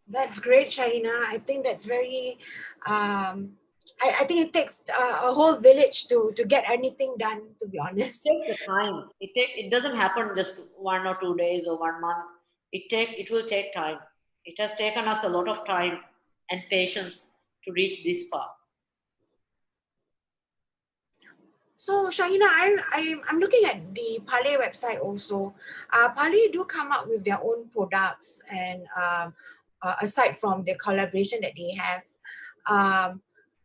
That's great, Shaahina. I think that's very, I think it takes a whole village to get anything done, to be honest. It takes the time. It doesn't happen just 1 or 2 days or 1 month. It will take time. It has taken us a lot of time and patience to reach this far. So, Shaahina, I'm looking at the Parley website also. Parley do come up with their own products, and aside from the collaboration that they have,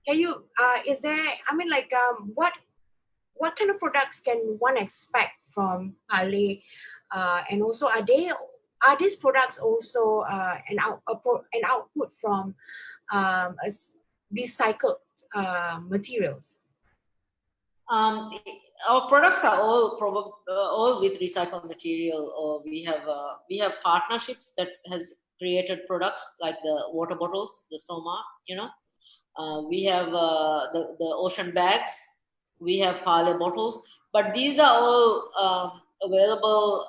can you, is there, I mean, like, what kind of products can one expect from Parley? And also, are these products also an output from recycled materials? Um, our products are all with recycled material, or we have partnerships that has created products like the water bottles, the Soma, we have the ocean bags, we have Parley bottles, but these are all available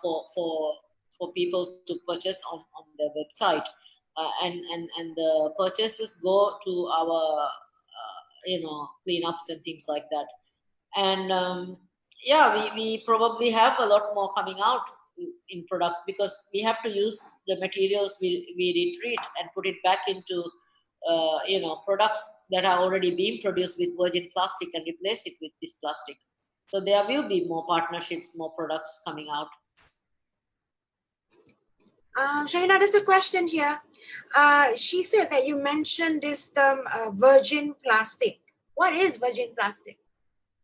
for people to purchase on the website, and the purchases go to our cleanups and things like that. And yeah, we probably have a lot more coming out in products, because we have to use the materials we retreat and put it back into products that are already being produced with virgin plastic and replace it with this plastic. So there will be more partnerships, more products coming out. Shaahina, there's a question here. She said that you mentioned this term, virgin plastic. What is virgin plastic?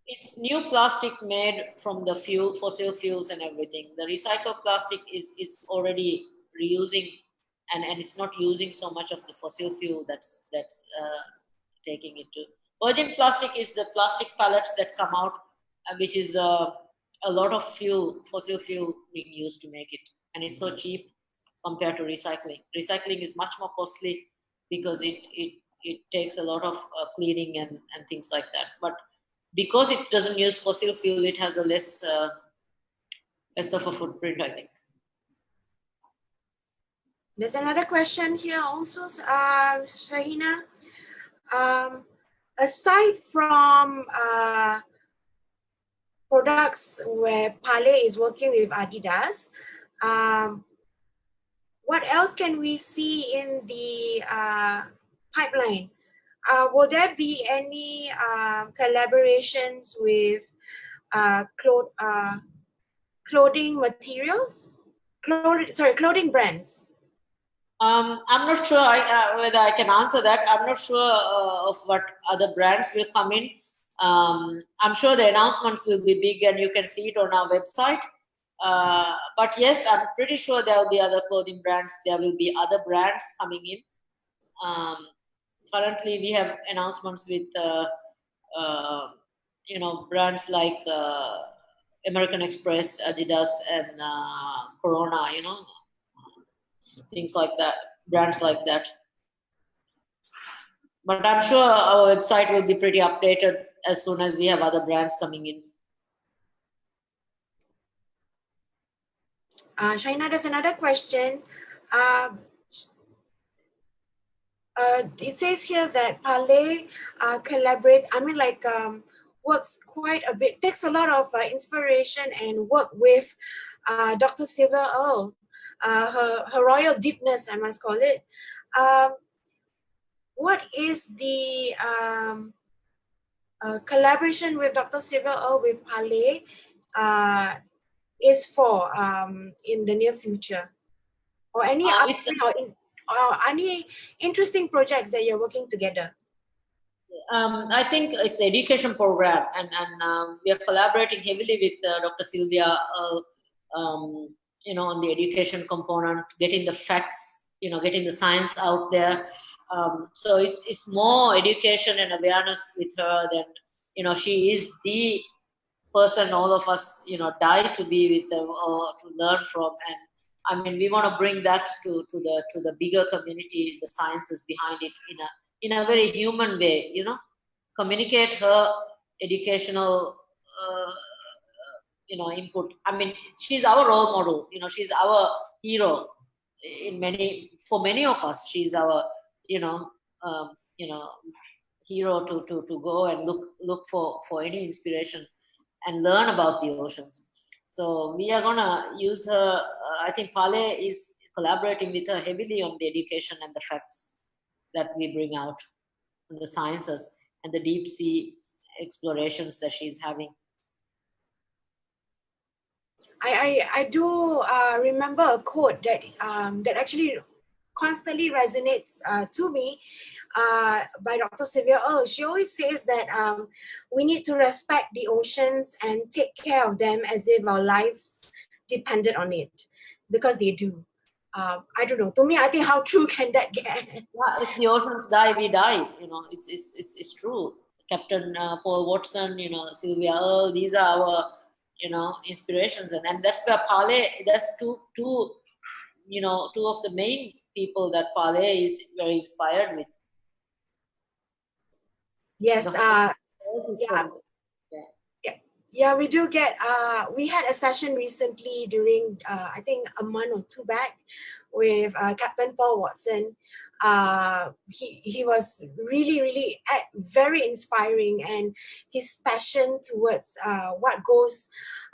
It's new plastic made from the fossil fuels and everything. The recycled plastic is already reusing, and it's not using so much of the fossil fuel that's taking it to. Virgin plastic is the plastic pellets that come out, which is a lot of fossil fuel being used to make it, and it's so cheap compared to recycling. Recycling is much more costly because it takes a lot of cleaning and things like that. But because it doesn't use fossil fuel, it has a less of a footprint, I think. There's another question here also, Shaahina. Aside from products where Parley is working with Adidas, what else can we see in the pipeline? Will there be any collaborations with clothing materials? Clothing brands. I'm not sure whether I can answer that. I'm not sure of what other brands will come in. I'm sure the announcements will be big, and you can see it on our website. But yes, I'm pretty sure there will be other clothing brands. There will be other brands coming in. Currently, we have announcements with brands like American Express, Adidas, and Corona. Things like that, brands like that. But I'm sure our website will be pretty updated as soon as we have other brands coming in. Shaahina, there's another question. It says here that Parley works quite a bit, takes a lot of inspiration and work with Dr. Sylvia Earle, her royal deepness, I must call it. What is the collaboration with Dr. Sylvia Earle with Parley is for in the near future? Or any any interesting projects that you're working together? I think it's the education program, and we are collaborating heavily with Dr. Sylvia, on the education component, getting the facts, getting the science out there. So it's more education and awareness with her than, she is the person all of us, die to be with them or to learn from. And I mean, we want to bring that to the bigger community, the sciences behind it in a very human way. communicate her educational input. I mean, she's our role model, she's our hero for many of us. She's our um, you know hero to go and look for any inspiration and learn about the oceans. So we are gonna use her. I think Parley is collaborating with her heavily on the education and the facts that we bring out, and the sciences and the deep sea explorations that she's having. I do remember a quote that actually constantly resonates to me by Dr. Sylvia Earle. She always says that we need to respect the oceans and take care of them as if our lives depended on it, because they do. I don't know. To me, I think how true can that get? Yeah, if the oceans die, we die. It's true. Captain Paul Watson, Sylvia Earle, these are our, inspirations, and that's where Parley. That's two of the main people that Parley is very inspired with. Yes. Yeah. Yeah, we do get, we had a session recently during, I think a month or two back with Captain Paul Watson. He was really very inspiring, and his passion towards what goes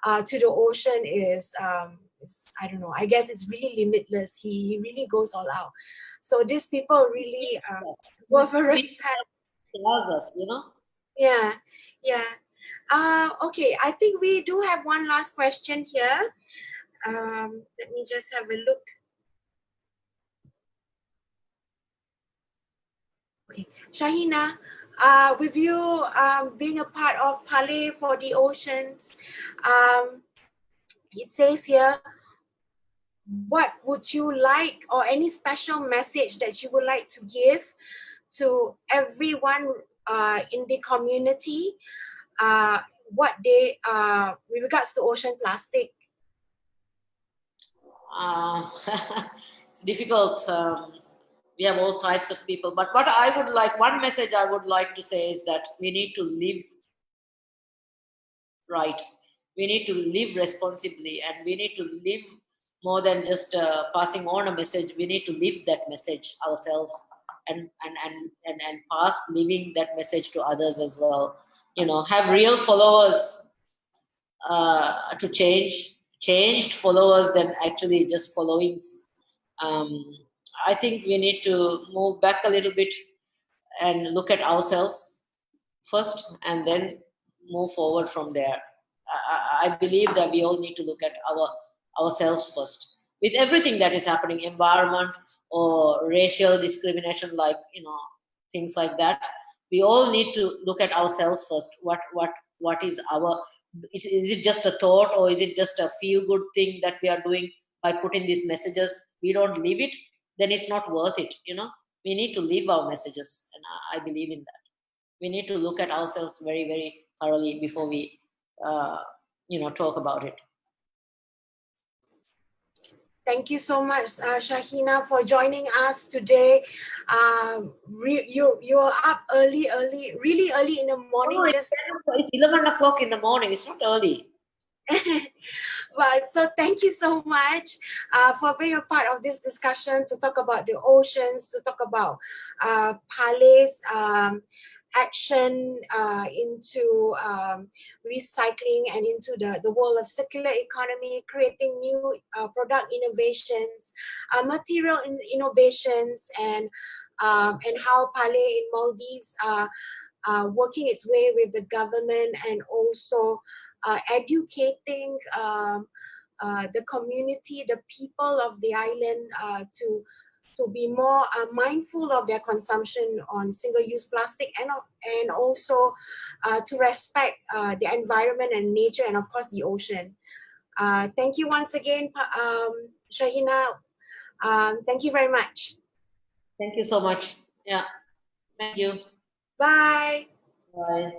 to the ocean is, I don't know, I guess it's really limitless. He really goes all out. So these people really worth a respect. Us, Yeah, yeah. Okay, I think we do have one last question here. Let me just have a look. Okay, Shaahina, with you being a part of Parley for the Oceans, it says here, what would you like, or any special message that you would like to give to everyone in the community, what they, with regards to ocean plastic? It's difficult. We have all types of people, but what I would like, one message I would like to say is that we need to live right. We need to live responsibly, and we need to live more than just passing on a message. We need to live that message ourselves, and pass living that message to others as well. Have real followers to changed followers than actually just followings. I think we need to move back a little bit and look at ourselves first, and then move forward from there. I believe that we all need to look at ourselves first. With everything that is happening, environment or racial discrimination, like things like that, we all need to look at ourselves first. What is our? Is it just a thought, or is it just a feel good thing that we are doing by putting these messages? We don't live it, then it's not worth it. We need to live our messages, and I believe in that. We need to look at ourselves very thoroughly before we talk about it. Thank you so much, Shaahina, for joining us today. You're up really early in the morning. It's 11 o'clock in the morning. It's not early. But so thank you so much for being a part of this discussion, to talk about the oceans, to talk about Parley's action into recycling and into the world of circular economy, creating new product innovations, material innovations, and how Parley in Maldives working its way with the government, and also educating the community, the people of the island, to be more mindful of their consumption on single-use plastic, and also to respect the environment and nature, and of course the ocean. Thank you once again, Shaahina. Thank you very much. Thank you so much. Yeah. Thank you. Bye. Bye.